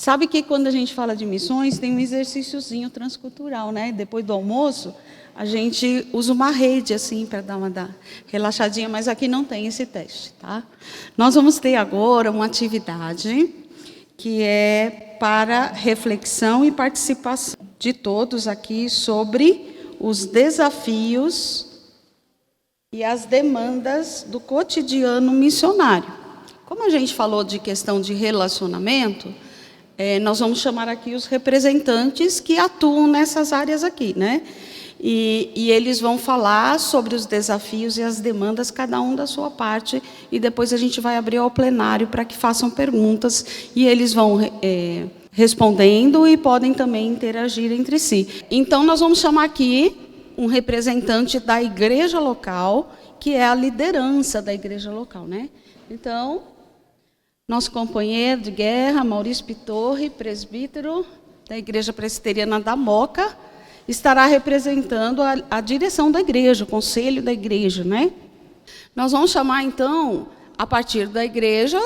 Sabe que quando a gente fala de missões, tem um exercíciozinho transcultural, né? Depois do almoço, a gente usa uma rede, assim, para dar uma relaxadinha, mas aqui não tem esse teste, tá? Nós vamos ter agora uma atividade que é para reflexão e participação de todos aqui sobre os desafios e as demandas do cotidiano missionário. Como a gente falou de questão de relacionamento, nós vamos chamar aqui os representantes que atuam nessas áreas aqui, né? E eles vão falar sobre os desafios e as demandas, cada um da sua parte, e depois a gente vai abrir ao plenário para que façam perguntas, e eles vão respondendo e podem também interagir entre si. Então, nós vamos chamar aqui um representante da igreja local, que é a liderança da igreja local, né? Então, nosso companheiro de guerra, Maurício Pitorri, presbítero da Igreja Presbiteriana da Moca, estará representando a direção da igreja, o conselho da igreja, né? Nós vamos chamar, então, a partir da igreja,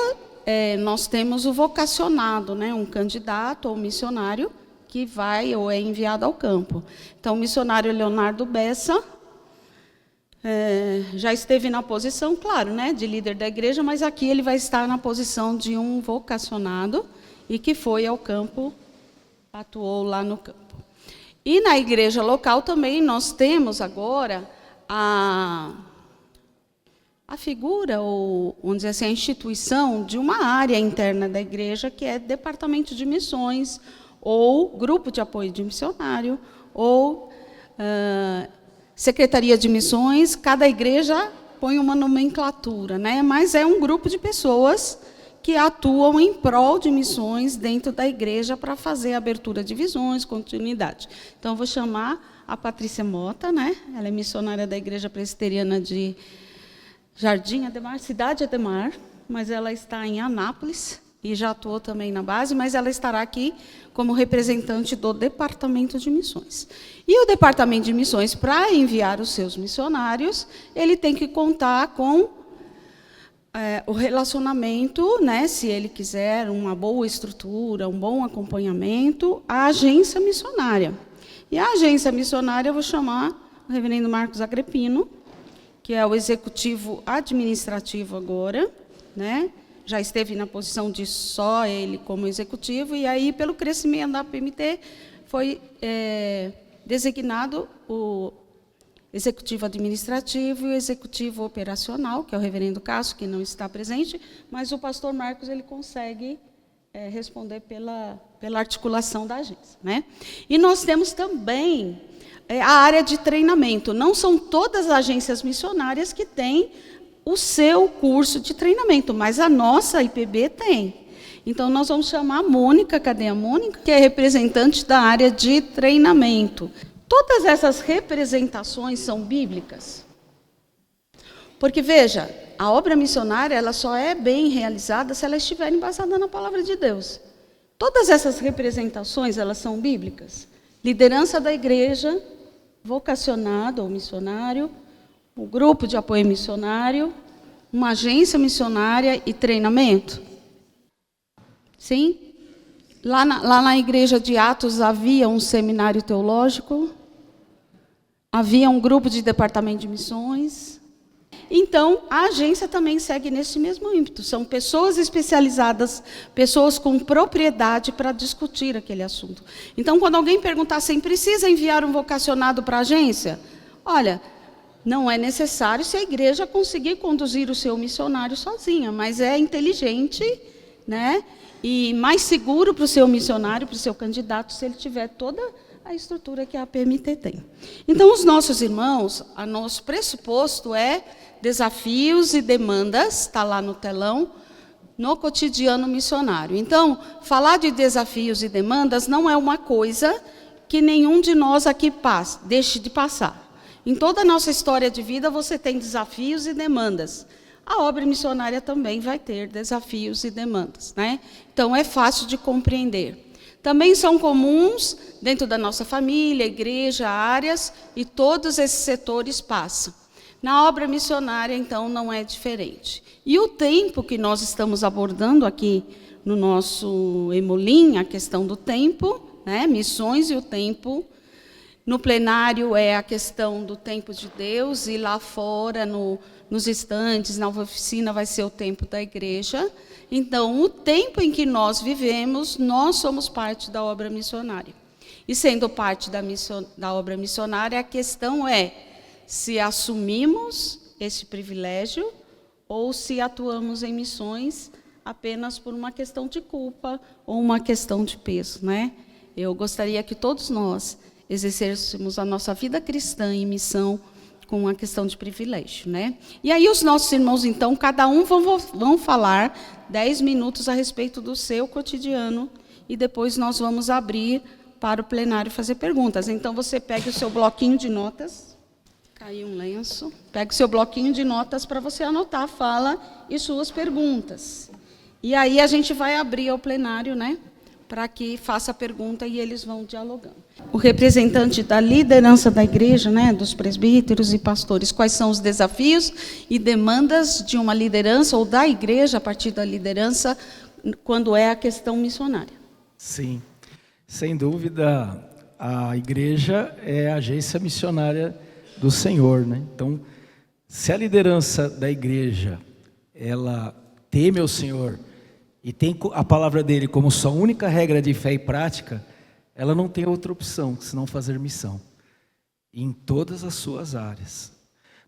nós temos o vocacionado, né? Um candidato ou missionário que vai ou é enviado ao campo. Então, o missionário Leonardo Bessa já esteve na posição, claro, né, de líder da igreja, mas aqui ele vai estar na posição de um vocacionado e que foi ao campo, atuou lá no campo. E na igreja local também nós temos agora a figura, ou vamos dizer assim, a instituição de uma área interna da igreja, que é departamento de missões, ou grupo de apoio de missionário, ou secretaria de missões. Cada igreja põe uma nomenclatura, né? Mas é um grupo de pessoas que atuam em prol de missões dentro da igreja para fazer abertura de visões, continuidade. Então, vou chamar a Patrícia Mota, né? Ela é missionária da Igreja Presbiteriana de Jardim Ademar, Cidade Ademar, mas ela está em Anápolis e já atuou também na base, mas ela estará aqui como representante do Departamento de Missões. E o Departamento de Missões, para enviar os seus missionários, ele tem que contar com o relacionamento, né, se ele quiser uma boa estrutura, um bom acompanhamento, a agência missionária. E a agência missionária eu vou chamar o reverendo Marcos Agripino, que é o executivo administrativo agora, né? Já esteve na posição de só ele como executivo, e aí, pelo crescimento da PMT, foi designado o executivo administrativo e o executivo operacional, que é o reverendo Cássio, que não está presente, mas o pastor Marcos ele consegue responder pela articulação da agência, né? E nós temos também a área de treinamento. Não são todas as agências missionárias que têm o seu curso de treinamento, mas a nossa IPB tem. Então, nós vamos chamar a Mônica, cadê a Mônica? Que é representante da área de treinamento. Todas essas representações são bíblicas. Porque, veja, a obra missionária ela só é bem realizada se ela estiver embasada na palavra de Deus. Todas essas representações, elas são bíblicas. Liderança da igreja, vocacionado ou missionário, o grupo de apoio missionário, uma agência missionária e treinamento. Sim? Lá na igreja de Atos havia um seminário teológico, havia um grupo de departamento de missões. Então, a agência também segue nesse mesmo ímpeto. São pessoas especializadas, pessoas com propriedade para discutir aquele assunto. Então, quando alguém perguntar assim, precisa enviar um vocacionado para a agência? Olha, não é necessário se a igreja conseguir conduzir o seu missionário sozinha, mas é inteligente, né? E mais seguro para o seu missionário, para o seu candidato, se ele tiver toda a estrutura que a PMT tem. Então, os nossos irmãos, o nosso pressuposto é desafios e demandas, está lá no telão, no cotidiano missionário. Então, falar de desafios e demandas não é uma coisa que nenhum de nós aqui deixe de passar. Em toda a nossa história de vida, você tem desafios e demandas. A obra missionária também vai ter desafios e demandas, né? Então, é fácil de compreender. Também são comuns dentro da nossa família, igreja, áreas, e todos esses setores passam. Na obra missionária, então, não é diferente. E o tempo que nós estamos abordando aqui no nosso Emolim, a questão do tempo, né? Missões e o tempo. No plenário é a questão do tempo de Deus, e lá fora, nos estantes, na oficina, vai ser o tempo da igreja. Então, o tempo em que nós vivemos, nós somos parte da obra missionária. E sendo parte da obra missionária, a questão é se assumimos esse privilégio ou se atuamos em missões apenas por uma questão de culpa ou uma questão de peso, né? Eu gostaria que todos nós exercêssemos a nossa vida cristã em missão com uma questão de privilégio, né? E aí os nossos irmãos, então, cada um vão falar 10 minutos a respeito do seu cotidiano, e depois nós vamos abrir para o plenário fazer perguntas. Então, você pega o seu bloquinho de notas, caiu um lenço, pega o seu bloquinho de notas para você anotar a fala e suas perguntas. E aí a gente vai abrir ao plenário, né? Para que faça a pergunta e eles vão dialogando. O representante da liderança da igreja, né, dos presbíteros e pastores, quais são os desafios e demandas de uma liderança ou da igreja a partir da liderança quando é a questão missionária? Sim, sem dúvida, a igreja é a agência missionária do Senhor, né? Então, se a liderança da igreja, ela teme ao Senhor e tem a palavra dele como sua única regra de fé e prática, ela não tem outra opção senão fazer missão em todas as suas áreas.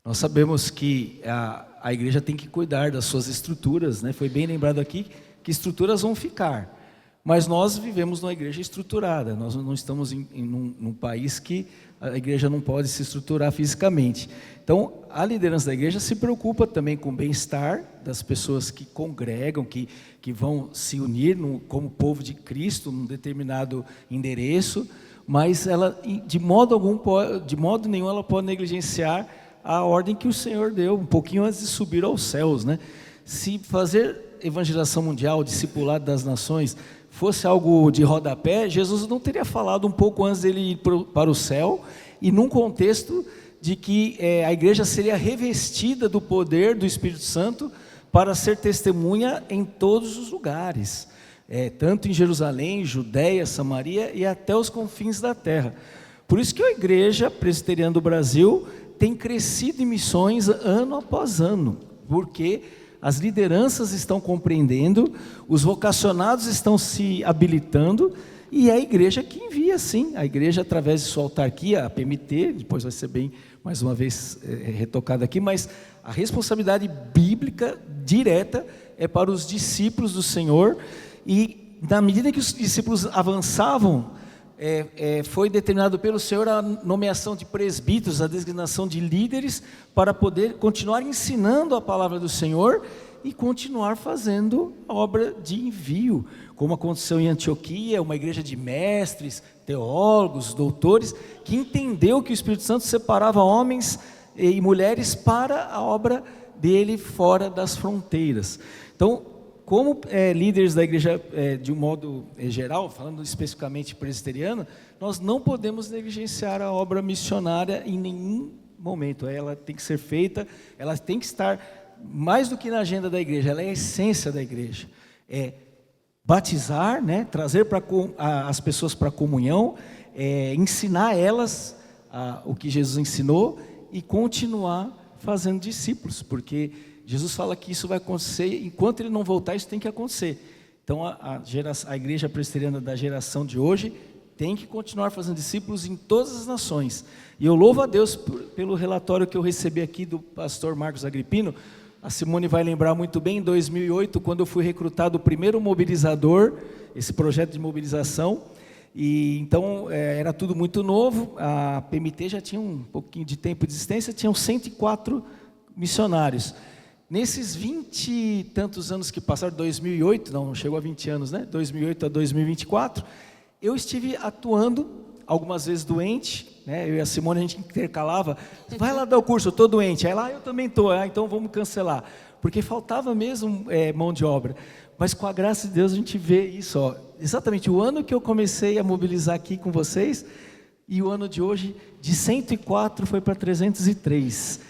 Nós sabemos que a igreja tem que cuidar das suas estruturas, né? Foi bem lembrado aqui que estruturas vão ficar, mas nós vivemos numa igreja estruturada. Nós não estamos num país que a igreja não pode se estruturar fisicamente. Então, a liderança da igreja se preocupa também com o bem-estar das pessoas que congregam, que vão se unir como povo de Cristo num determinado endereço, mas ela, de modo nenhum, ela pode negligenciar a ordem que o Senhor deu, um pouquinho antes de subir aos céus, né? Se fazer evangelização mundial, discipulado das nações, fosse algo de rodapé, Jesus não teria falado um pouco antes dele ir para o céu, e num contexto de que a igreja seria revestida do poder do Espírito Santo para ser testemunha em todos os lugares, tanto em Jerusalém, Judeia, Samaria e até os confins da terra. Por isso que a Igreja Presbiteriana do Brasil tem crescido em missões ano após ano, porque as lideranças estão compreendendo, os vocacionados estão se habilitando, e é a igreja que envia, sim, a igreja através de sua autarquia, a PMT, depois vai ser bem, mais uma vez, retocado aqui, mas a responsabilidade bíblica direta é para os discípulos do Senhor, e na medida que os discípulos avançavam, foi determinado pelo Senhor a nomeação de presbíteros, a designação de líderes, para poder continuar ensinando a palavra do Senhor e continuar fazendo a obra de envio, como aconteceu em Antioquia, uma igreja de mestres, teólogos, doutores, que entendeu que o Espírito Santo separava homens e mulheres para a obra dele fora das fronteiras. Então, como líderes da igreja, de um modo geral, falando especificamente presbiteriana, nós não podemos negligenciar a obra missionária em nenhum momento. Ela tem que ser feita, ela tem que estar mais do que na agenda da igreja, ela é a essência da igreja. É batizar, né, trazer as pessoas para a comunhão, ensinar elas o que Jesus ensinou e continuar fazendo discípulos, porque Jesus fala que isso vai acontecer, enquanto ele não voltar, isso tem que acontecer. Então, a igreja presbiteriana da geração de hoje tem que continuar fazendo discípulos em todas as nações. E eu louvo a Deus pelo relatório que eu recebi aqui do pastor Marcos Agripino. A Simone vai lembrar muito bem, em 2008, quando eu fui recrutado o primeiro mobilizador, esse projeto de mobilização, e então era tudo muito novo, a PMT já tinha um pouquinho de tempo de existência, tinham 104 missionários. Nesses 20 e tantos anos que passaram, 2008, não chegou a 20 anos, né? 2008 a 2024, eu estive atuando, algumas vezes doente, né? Eu e a Simone, a gente intercalava, vai lá dar o curso, eu estou doente, aí lá eu também estou, então vamos cancelar, porque faltava mesmo mão de obra, mas com a graça de Deus a gente vê isso, ó, exatamente o ano que eu comecei a mobilizar aqui com vocês, e o ano de hoje, de 104 foi para 303,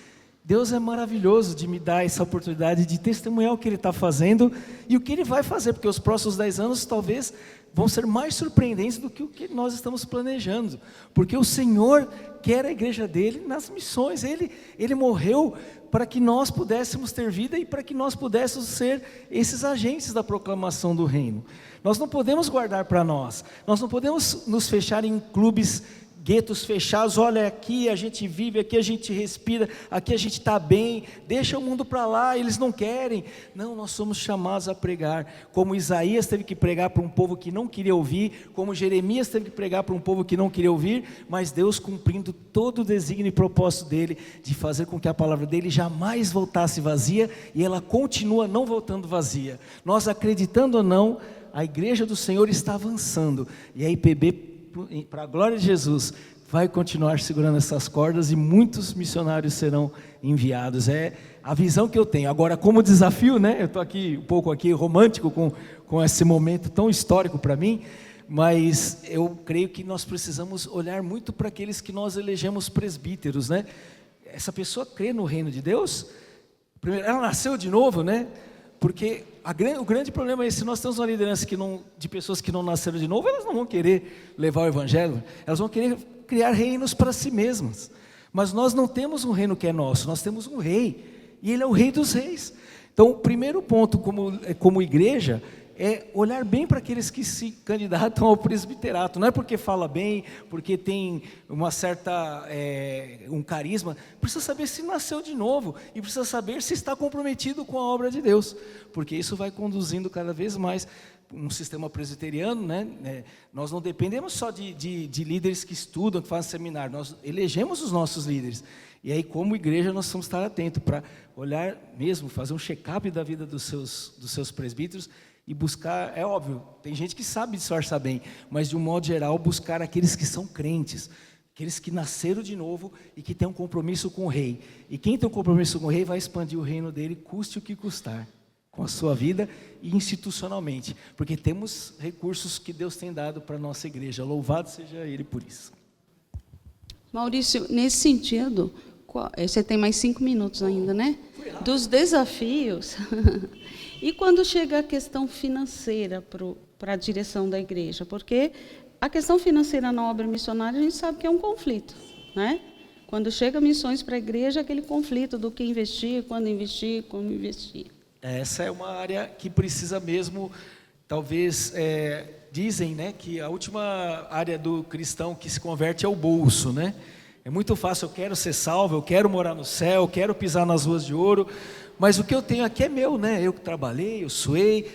Deus é maravilhoso de me dar essa oportunidade de testemunhar o que Ele está fazendo e o que Ele vai fazer, porque os próximos 10 anos talvez vão ser mais surpreendentes do que o que nós estamos planejando, porque o Senhor quer a igreja dele nas missões. Ele morreu para que nós pudéssemos ter vida e para que nós pudéssemos ser esses agentes da proclamação do reino. Nós não podemos guardar para nós não podemos nos fechar em clubes, guetos fechados. Olha, aqui a gente vive, aqui a gente respira, aqui a gente está bem, deixa o mundo para lá, eles não querem. Não, nós somos chamados a pregar, como Isaías teve que pregar para um povo que não queria ouvir, como Jeremias teve que pregar para um povo que não queria ouvir, mas Deus cumprindo todo o desígnio e propósito dele, de fazer com que a palavra dele jamais voltasse vazia, e ela continua não voltando vazia. Nós acreditando ou não, a igreja do Senhor está avançando, e a IPB, para a glória de Jesus, vai continuar segurando essas cordas, e muitos missionários serão enviados. É a visão que eu tenho. Agora, como desafio, né? Eu estou aqui um pouco romântico com esse momento tão histórico para mim, mas eu creio que nós precisamos olhar muito para aqueles que nós elegemos presbíteros, né? Essa pessoa crê no reino de Deus? Primeiro, ela nasceu de novo, né? Porque o grande problema é, se nós temos uma liderança de pessoas que não nasceram de novo, elas não vão querer levar o evangelho, elas vão querer criar reinos para si mesmas. Mas nós não temos um reino que é nosso, nós temos um rei, e ele é o rei dos reis. Então, o primeiro ponto como igreja é olhar bem para aqueles que se candidatam ao presbiterato. Não é porque fala bem, porque tem uma certa, um carisma. Precisa saber se nasceu de novo, e precisa saber se está comprometido com a obra de Deus, porque isso vai conduzindo cada vez mais um sistema presbiteriano, né? Nós não dependemos só de líderes que estudam, que fazem seminário, nós elegemos os nossos líderes. E aí, como igreja, nós vamos estar atentos para olhar mesmo, fazer um check-up da vida dos seus presbíteros, e buscar, é óbvio, tem gente que sabe disfarçar bem, mas de um modo geral, buscar aqueles que são crentes, aqueles que nasceram de novo e que têm um compromisso com o rei. E quem tem um compromisso com o rei vai expandir o reino dele, custe o que custar, com a sua vida e institucionalmente, porque temos recursos que Deus tem dado para a nossa igreja. Louvado seja Ele por isso. Maurício, nesse sentido, você tem mais 5 minutos ainda, né? Dos desafios. E quando chega a questão financeira para a direção da igreja? Porque a questão financeira na obra missionária, a gente sabe que é um conflito, né? Quando chega missões para a igreja, aquele conflito do que investir, quando investir, como investir. Essa é uma área que precisa mesmo, talvez, dizem, né, que a última área do cristão que se converte é o bolso, né? É muito fácil, eu quero ser salvo, eu quero morar no céu, eu quero pisar nas ruas de ouro, mas o que eu tenho aqui é meu, né? Eu que trabalhei, eu suei.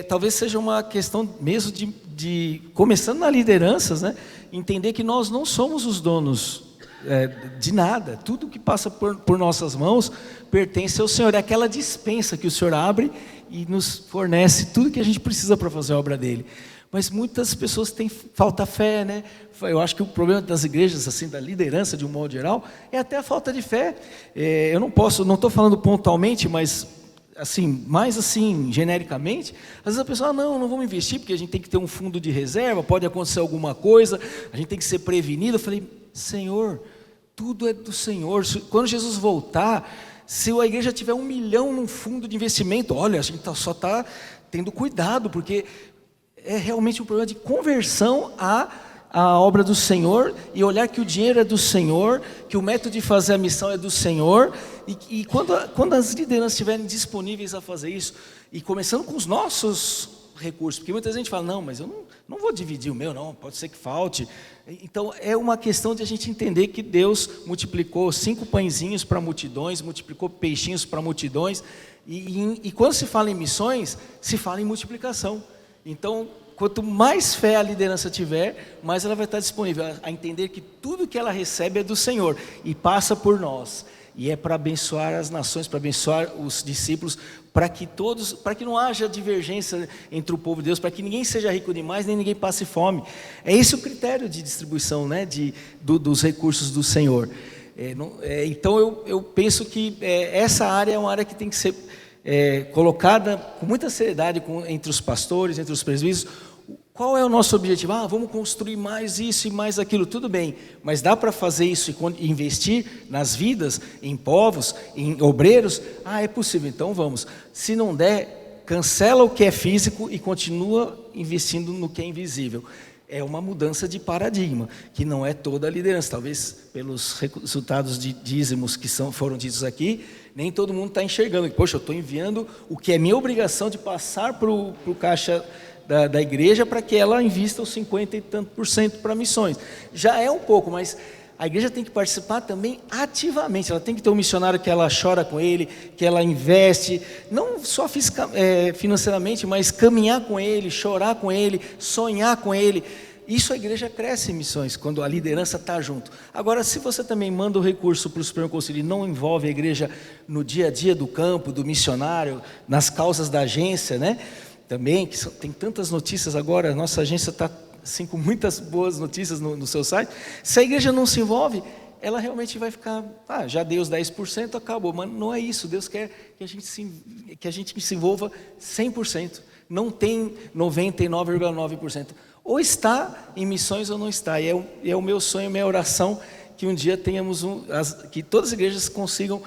Talvez seja uma questão mesmo de começando na lideranças, né? Entender que nós não somos os donos de nada. Tudo que passa por nossas mãos pertence ao Senhor. É aquela dispensa que o Senhor abre e nos fornece tudo que a gente precisa para fazer a obra dele. Mas muitas pessoas têm falta fé, né? Eu acho que o problema das igrejas, assim, da liderança de um modo geral, é até a falta de fé. Eu não estou falando pontualmente, mas assim, mais assim, genericamente, às vezes a pessoa, não vamos investir, porque a gente tem que ter um fundo de reserva, pode acontecer alguma coisa, a gente tem que ser prevenido. Eu falei, Senhor, tudo é do Senhor. Quando Jesus voltar, se a igreja tiver 1 milhão num fundo de investimento, olha, a gente só está tendo cuidado, porque é realmente um problema de conversão à obra do Senhor, e olhar que o dinheiro é do Senhor, que o método de fazer a missão é do Senhor, e quando as lideranças estiverem disponíveis a fazer isso, e começando com os nossos recursos, porque muita gente fala, não, mas eu não vou dividir o meu, não, pode ser que falte. Então é uma questão de a gente entender que Deus multiplicou 5 pãezinhos para multidões, multiplicou peixinhos para multidões, e quando se fala em missões, se fala em multiplicação. Então, quanto mais fé a liderança tiver, mais ela vai estar disponível a entender que tudo que ela recebe é do Senhor e passa por nós, e é para abençoar as nações, para abençoar os discípulos, para que não haja divergência entre o povo de Deus, para que ninguém seja rico demais, nem ninguém passe fome. É esse o critério de distribuição, né, dos recursos do Senhor. Então eu penso que essa área é uma área que tem que ser colocada com muita seriedade entre os pastores, entre os presbíteros. Qual é o nosso objetivo? Vamos construir mais isso e mais aquilo. Tudo bem, mas dá para fazer isso e investir nas vidas, em povos, em obreiros? É possível, então vamos. Se não der, cancela o que é físico e continua investindo no que é invisível. É uma mudança de paradigma, que não é toda a liderança. Talvez pelos resultados de dízimos que foram ditos aqui, nem todo mundo está enxergando. Poxa, eu estou enviando o que é minha obrigação de passar para o caixa da igreja para que ela invista os 50 e tanto% para missões. Já é um pouco, mas a igreja tem que participar também ativamente. Ela tem que ter um missionário que ela chora com ele, que ela investe, não só financeiramente, mas caminhar com ele, chorar com ele, sonhar com ele. Isso a igreja cresce em missões, quando a liderança está junto. Agora, se você também manda o recurso para o Supremo Conselho e não envolve a igreja no dia a dia do campo, do missionário, nas causas da agência, né? Também, que tem tantas notícias agora, a nossa agência está assim, com muitas boas notícias no seu site. Se a igreja não se envolve, ela realmente vai ficar, já dei os 10%, acabou. Mas não é isso, Deus quer que a gente se envolva 100%. Não tem 99,9%. Ou está em missões ou não está. E é o meu sonho, minha oração, que um dia tenhamos que todas as igrejas consigam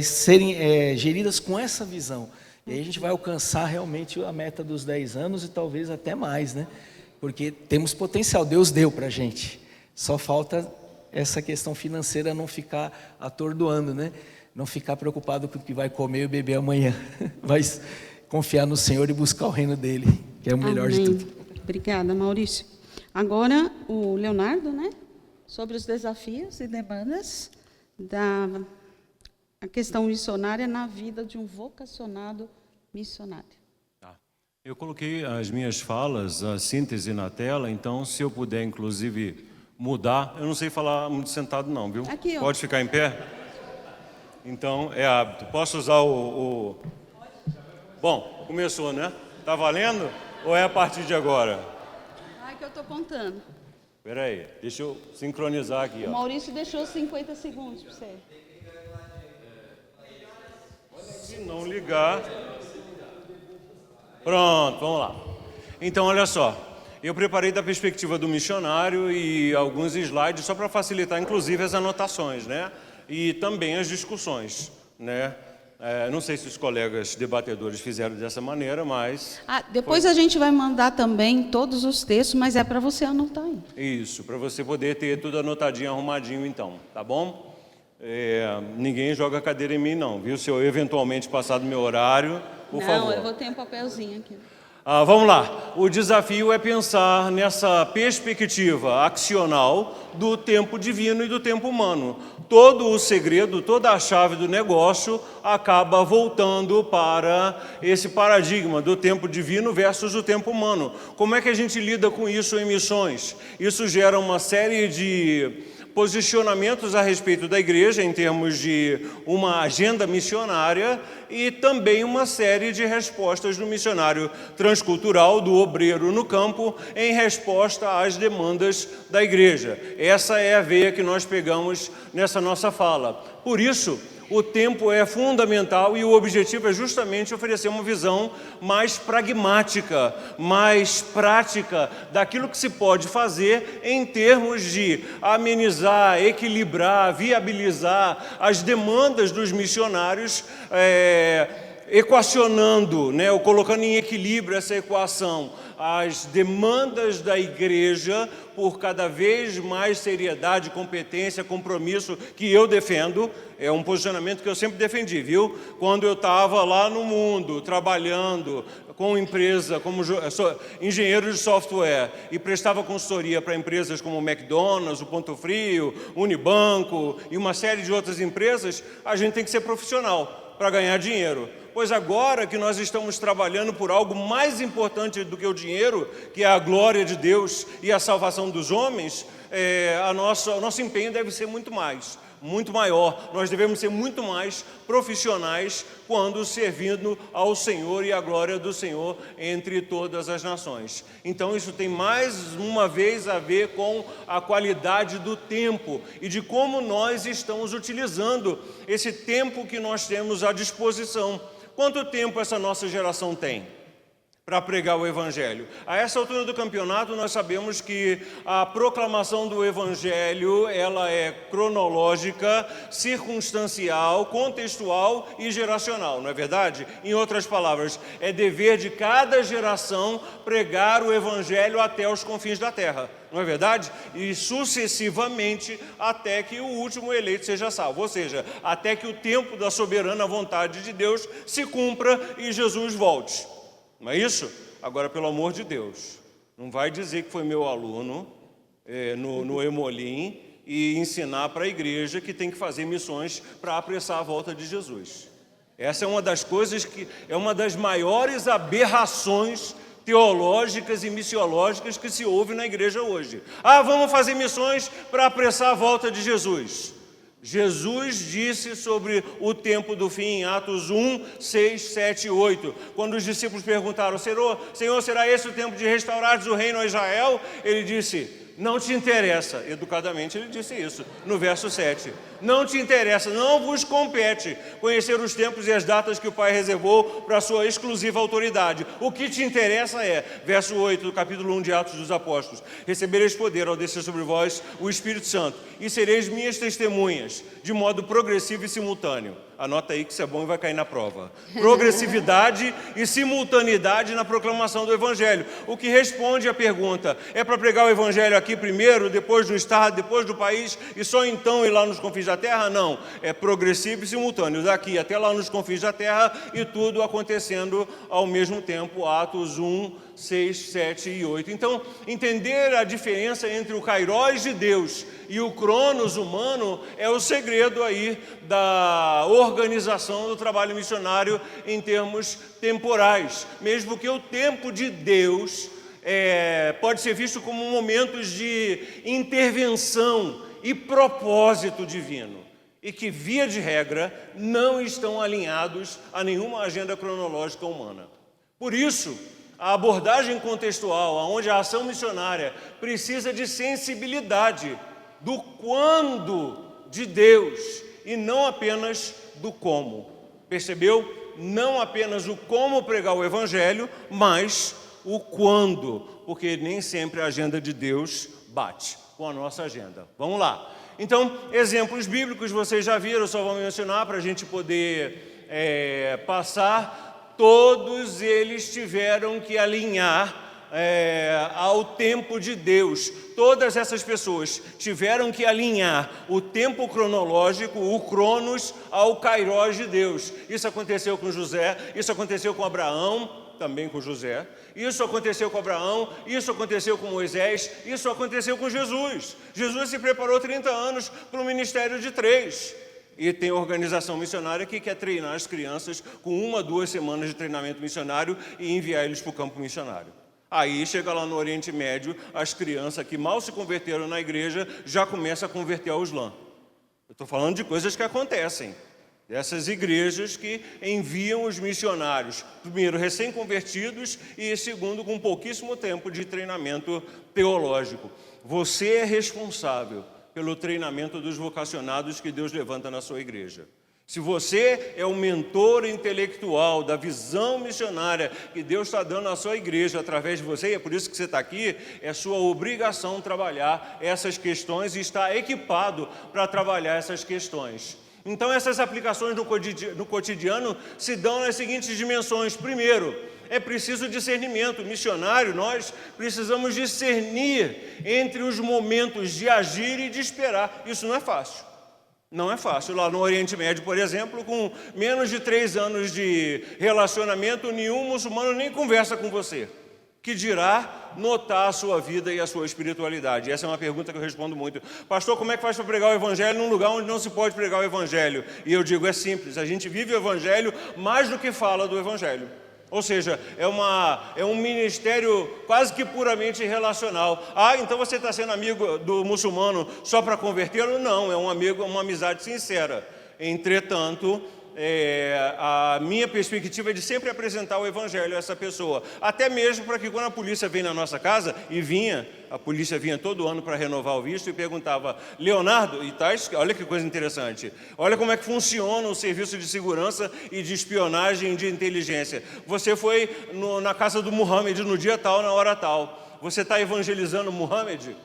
serem geridas com essa visão. E aí a gente vai alcançar realmente a meta dos 10 anos e talvez até mais, né? Porque temos potencial, Deus deu para a gente. Só falta essa questão financeira não ficar atordoando, né? Não ficar preocupado com o que vai comer e beber amanhã. Vai confiar no Senhor e buscar o reino dele, que é o melhor Amém. de tudo. Obrigada, Maurício. Agora, o Leonardo, né? Sobre os desafios e demandas a questão missionária na vida de um vocacionado missionário. Eu coloquei as minhas falas, a síntese na tela, então se eu puder inclusive mudar, eu não sei falar muito sentado não, viu? Aqui, ó. Pode ficar em pé? Então é hábito. Posso usar Bom, começou, né? Tá valendo? Ou é a partir de agora? Que eu estou contando. Espera aí, deixa eu sincronizar aqui, O ó. Maurício deixou 50 segundos para você. Se não ligar... Pronto, vamos lá. Então, olha só. Eu preparei da perspectiva do missionário e alguns slides só para facilitar, inclusive, as anotações, né? E também as discussões, né? Não sei se os colegas debatedores fizeram dessa maneira, mas... Depois a gente vai mandar também todos os textos, mas é para você anotar aí. Isso, para você poder ter tudo anotadinho, arrumadinho, então, tá bom? Ninguém joga cadeira em mim, não, viu? Se eu eventualmente passar do meu horário, por favor. Não, eu vou ter um papelzinho aqui. Vamos lá. O desafio é pensar nessa perspectiva accional do tempo divino e do tempo humano. Todo o segredo, toda a chave do negócio acaba voltando para esse paradigma do tempo divino versus o tempo humano. Como é que a gente lida com isso em missões? Isso gera uma série de posicionamentos a respeito da igreja em termos de uma agenda missionária e também uma série de respostas do missionário transcultural, do obreiro no campo, em resposta às demandas da igreja. Essa é a veia que nós pegamos nessa nossa fala. Por isso, o tempo é fundamental e o objetivo é justamente oferecer uma visão mais pragmática, mais prática daquilo que se pode fazer em termos de amenizar, equilibrar, viabilizar as demandas dos missionários, equacionando, né, ou colocando em equilíbrio essa equação, as demandas da igreja por cada vez mais seriedade, competência, compromisso que eu defendo. É um posicionamento que eu sempre defendi, viu? Quando eu estava lá no mundo, trabalhando com empresa, como engenheiro de software, e prestava consultoria para empresas como o McDonald's, o Ponto Frio, Unibanco e uma série de outras empresas, a gente tem que ser profissional para ganhar dinheiro. Pois agora que nós estamos trabalhando por algo mais importante do que o dinheiro, que é a glória de Deus e a salvação dos homens, o nosso empenho deve ser muito maior. Nós devemos ser muito mais profissionais quando servindo ao Senhor e a glória do Senhor entre todas as nações. Então isso tem mais uma vez a ver com a qualidade do tempo e de como nós estamos utilizando esse tempo que nós temos à disposição. Quanto tempo essa nossa geração tem? para pregar o Evangelho. A essa altura do campeonato, nós sabemos que a proclamação do Evangelho, ela é cronológica, circunstancial, contextual e geracional, não é verdade? Em outras palavras, é dever de cada geração pregar o Evangelho até os confins da terra, não é verdade? E sucessivamente até que o último eleito seja salvo, ou seja, até que o tempo da soberana vontade de Deus se cumpra e Jesus volte. Não é isso? Agora, pelo amor de Deus, não vai dizer que foi meu aluno no Emolim e ensinar para a igreja que tem que fazer missões para apressar a volta de Jesus. Essa é uma das coisas que é uma das maiores aberrações teológicas e missiológicas que se ouve na igreja hoje. Vamos fazer missões para apressar a volta de Jesus. Jesus disse sobre o tempo do fim em Atos 1, 6, 7 e 8. Quando os discípulos perguntaram, Senhor, será esse o tempo de restaurares o reino a Israel? Ele disse, não te interessa. Educadamente ele disse isso, no verso 7. Não te interessa, não vos compete conhecer os tempos e as datas que o Pai reservou para a sua exclusiva autoridade. O que te interessa é, verso 8 do capítulo 1 de Atos dos Apóstolos, recebereis poder ao descer sobre vós o Espírito Santo e sereis minhas testemunhas, de modo progressivo e simultâneo. Anota aí que isso é bom e vai cair na prova. Progressividade e simultaneidade na proclamação do Evangelho. O que responde à pergunta, é para pregar o Evangelho aqui primeiro, depois no estado, depois do país, e só então ir lá nos confins da terra? Não, é progressivo e simultâneo, daqui até lá nos confins da terra, e tudo acontecendo ao mesmo tempo, Atos 1, 6, 7 e 8. Então, entender a diferença entre o Kairos de Deus e o Cronos humano é o segredo aí da organização do trabalho missionário em termos temporais. Mesmo que o tempo de Deus pode ser visto como momentos de intervenção e propósito divino, e que, via de regra, não estão alinhados a nenhuma agenda cronológica humana. Por isso, a abordagem contextual, onde a ação missionária precisa de sensibilidade do quando de Deus e não apenas do como. Percebeu? Não apenas o como pregar o Evangelho, mas o quando, porque nem sempre a agenda de Deus bate com a nossa agenda. Vamos lá. Então, exemplos bíblicos vocês já viram, só vou mencionar para a gente poder passar. Todos eles tiveram que alinhar ao tempo de Deus. Todas essas pessoas tiveram que alinhar o tempo cronológico, o Cronos, ao Kairos de Deus. Isso aconteceu com José, isso aconteceu com Abraão, também com José, isso aconteceu com Abraão, isso aconteceu com Moisés, isso aconteceu com Jesus. Jesus se preparou 30 anos para um ministério de 3. E tem organização missionária que quer treinar as crianças com 1 a 2 semanas de treinamento missionário e enviar eles para o campo missionário. Aí chega lá no Oriente Médio, as crianças que mal se converteram na igreja já começam a converter ao Islã. Eu estou falando de coisas que acontecem. Dessas igrejas que enviam os missionários, primeiro recém-convertidos e segundo com pouquíssimo tempo de treinamento teológico. Você é responsável pelo treinamento dos vocacionados que Deus levanta na sua igreja. Se você é o mentor intelectual da visão missionária que Deus está dando à sua igreja através de você, e é por isso que você está aqui, é sua obrigação trabalhar essas questões e estar equipado para trabalhar essas questões. Então, essas aplicações no cotidiano se dão nas seguintes dimensões. Primeiro, é preciso discernimento. Missionário, nós precisamos discernir entre os momentos de agir e de esperar. Isso não é fácil. Não é fácil. Lá no Oriente Médio, por exemplo, com menos de 3 anos de relacionamento, nenhum muçulmano nem conversa com você. Que dirá notar a sua vida e a sua espiritualidade? Essa é uma pergunta que eu respondo muito. Pastor, como é que faz para pregar o Evangelho num lugar onde não se pode pregar o Evangelho? E eu digo, é simples, a gente vive o Evangelho mais do que fala do Evangelho. Ou seja, é um ministério quase que puramente relacional. Então você está sendo amigo do muçulmano só para convertê-lo? Não, é um amigo, uma amizade sincera. Entretanto, a minha perspectiva é de sempre apresentar o Evangelho a essa pessoa, até mesmo para que quando a polícia vem na nossa casa, a polícia vinha todo ano para renovar o visto e perguntava, Leonardo, e tais, olha que coisa interessante, olha como é que funciona o serviço de segurança e de espionagem e de inteligência. Você foi na casa do Muhammad no dia tal, na hora tal, você está evangelizando Muhammad?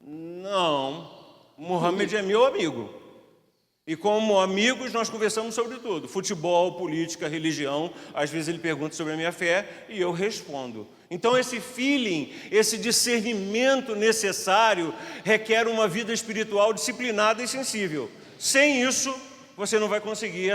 Não, Muhammad é meu amigo. E como amigos nós conversamos sobre tudo, futebol, política, religião, às vezes ele pergunta sobre a minha fé e eu respondo. Então esse feeling, esse discernimento necessário requer uma vida espiritual disciplinada e sensível. Sem isso, você não vai conseguir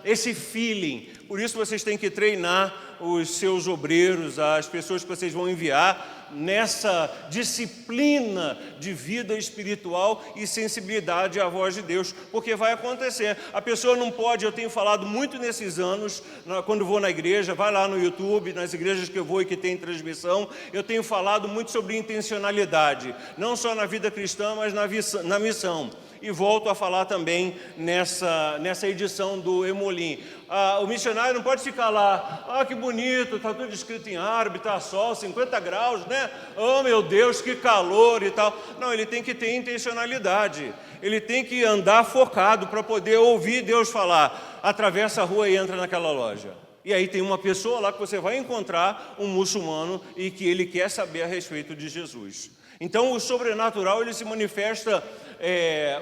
esse feeling. Por isso vocês têm que treinar os seus obreiros, as pessoas que vocês vão enviar, nessa disciplina de vida espiritual e sensibilidade à voz de Deus, porque vai acontecer. A pessoa não pode, eu tenho falado muito nesses anos, quando vou na igreja, vai lá no YouTube, nas igrejas que eu vou e que tem transmissão, eu tenho falado muito sobre intencionalidade, não só na vida cristã, mas na missão. E volto a falar também nessa edição do Emolim. O missionário não pode ficar lá, que bonito, está tudo escrito em árabe, está sol, 50 graus, né? Oh meu Deus, que calor e tal. Não, ele tem que ter intencionalidade, ele tem que andar focado para poder ouvir Deus falar. Atravessa a rua e entra naquela loja. E aí tem uma pessoa lá que você vai encontrar, um muçulmano, e que ele quer saber a respeito de Jesus. Então o sobrenatural ele se manifesta,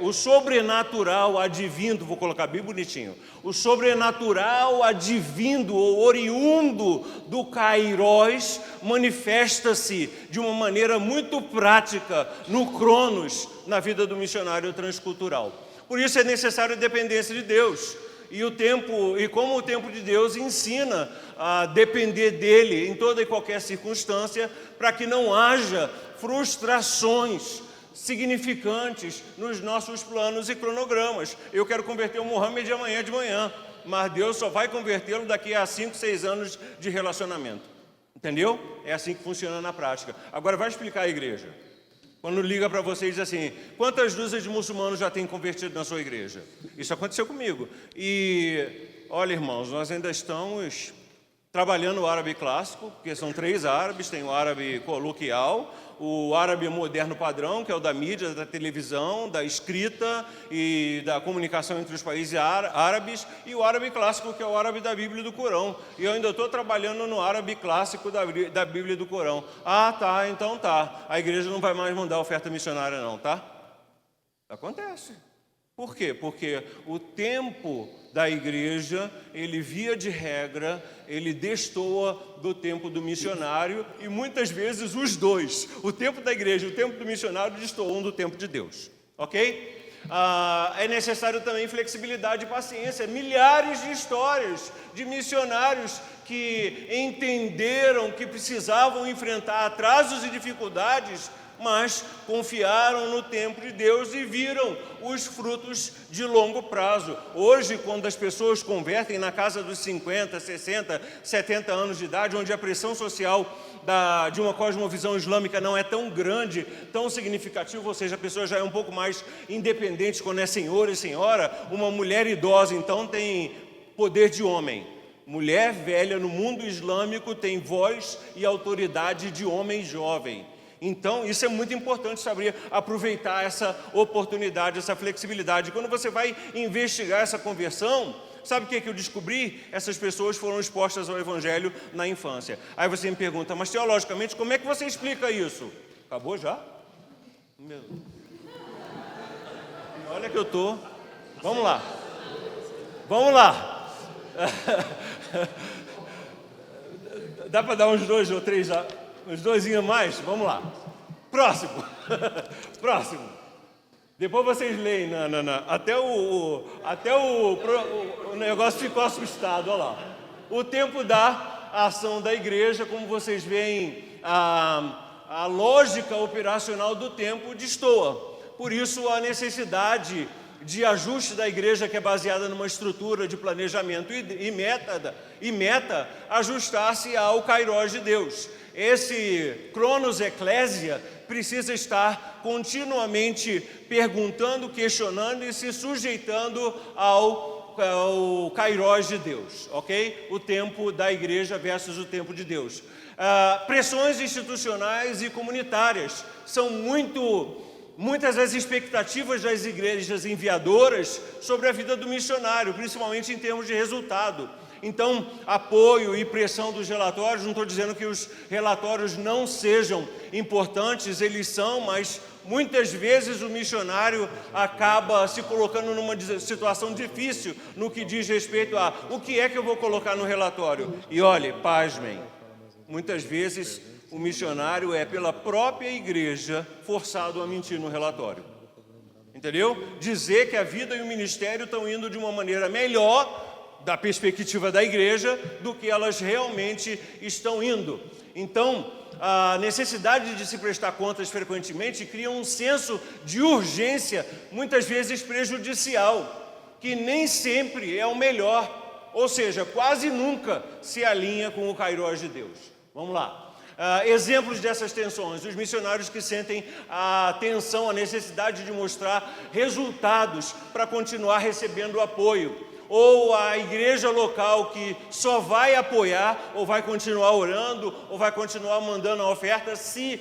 o sobrenatural advindo, vou colocar bem bonitinho, o sobrenatural advindo ou oriundo do Kairos manifesta-se de uma maneira muito prática no Cronos, na vida do missionário transcultural. Por isso é necessário a dependência de Deus. E como o tempo de Deus ensina a depender dele em toda e qualquer circunstância, para que não haja frustrações significantes nos nossos planos e cronogramas. Eu quero converter o Muhammad amanhã de manhã, mas Deus só vai convertê-lo daqui a 5, 6 anos de relacionamento. Entendeu? É assim que funciona na prática. Agora vai explicar a igreja. Quando liga para você e diz assim, quantas dúzias de muçulmanos já tem convertido na sua igreja? Isso aconteceu comigo. E, olha irmãos, nós ainda estamos trabalhando o árabe clássico, porque são 3 árabes, tem o árabe coloquial, o árabe moderno padrão, que é o da mídia, da televisão, da escrita e da comunicação entre os países árabes, e o árabe clássico, que é o árabe da Bíblia e do Corão. E eu ainda estou trabalhando no árabe clássico da Bíblia e do Corão. Tá, então tá. A igreja não vai mais mandar oferta missionária não, tá? Acontece. Por quê? Porque o tempo da igreja, ele via de regra, ele destoa do tempo do missionário e muitas vezes os dois, o tempo da igreja e o tempo do missionário destoam do tempo de Deus, ok? É necessário também flexibilidade e paciência. Milhares de histórias de missionários que entenderam que precisavam enfrentar atrasos e dificuldades, mas confiaram no tempo de Deus e viram os frutos de longo prazo. Hoje, quando as pessoas convertem na casa dos 50, 60, 70 anos de idade, onde a pressão social de uma cosmovisão islâmica não é tão grande, tão significativa, ou seja, a pessoa já é um pouco mais independente quando é senhor e senhora, uma mulher idosa, então, tem poder de homem. Mulher velha no mundo islâmico tem voz e autoridade de homem jovem. Então, isso é muito importante, saber aproveitar essa oportunidade, essa flexibilidade. Quando você vai investigar essa conversão, sabe o que eu descobri? Essas pessoas foram expostas ao Evangelho na infância. Aí você me pergunta, mas teologicamente, como é que você explica isso? Acabou já? Olha que eu tô. Vamos lá. Dá para dar uns 2 ou 3 já? Uns 2 a mais? Vamos lá. Próximo. Depois vocês leem. Até o negócio ficou assustado. Olha lá. O tempo da ação da igreja, como vocês veem, a lógica operacional do tempo destoa. Por isso, a necessidade de ajuste da igreja, que é baseada numa estrutura de planejamento e meta, ajustar-se ao Kairos de Deus. Esse Cronos Eclésia precisa estar continuamente perguntando, questionando e se sujeitando ao o Kairos de Deus, ok? O tempo da igreja versus o tempo de Deus. Pressões institucionais e comunitárias são muitas das expectativas das igrejas enviadoras sobre a vida do missionário, principalmente em termos de resultado. Então, apoio e pressão dos relatórios, não estou dizendo que os relatórios não sejam importantes, eles são, mas muitas vezes o missionário acaba se colocando numa situação difícil no que diz respeito a o que é que eu vou colocar no relatório. E olhe, pasmem, muitas vezes o missionário é pela própria igreja forçado a mentir no relatório. Entendeu? Dizer que a vida e o ministério estão indo de uma maneira melhor da perspectiva da igreja do que elas realmente estão indo. Então, a necessidade de se prestar contas frequentemente cria um senso de urgência, muitas vezes prejudicial, que nem sempre é o melhor, ou seja, quase nunca se alinha com o Kairos de Deus. Vamos lá. Exemplos dessas tensões, os missionários que sentem a tensão, a necessidade de mostrar resultados para continuar recebendo apoio, ou a igreja local que só vai apoiar, ou vai continuar orando, ou vai continuar mandando a oferta se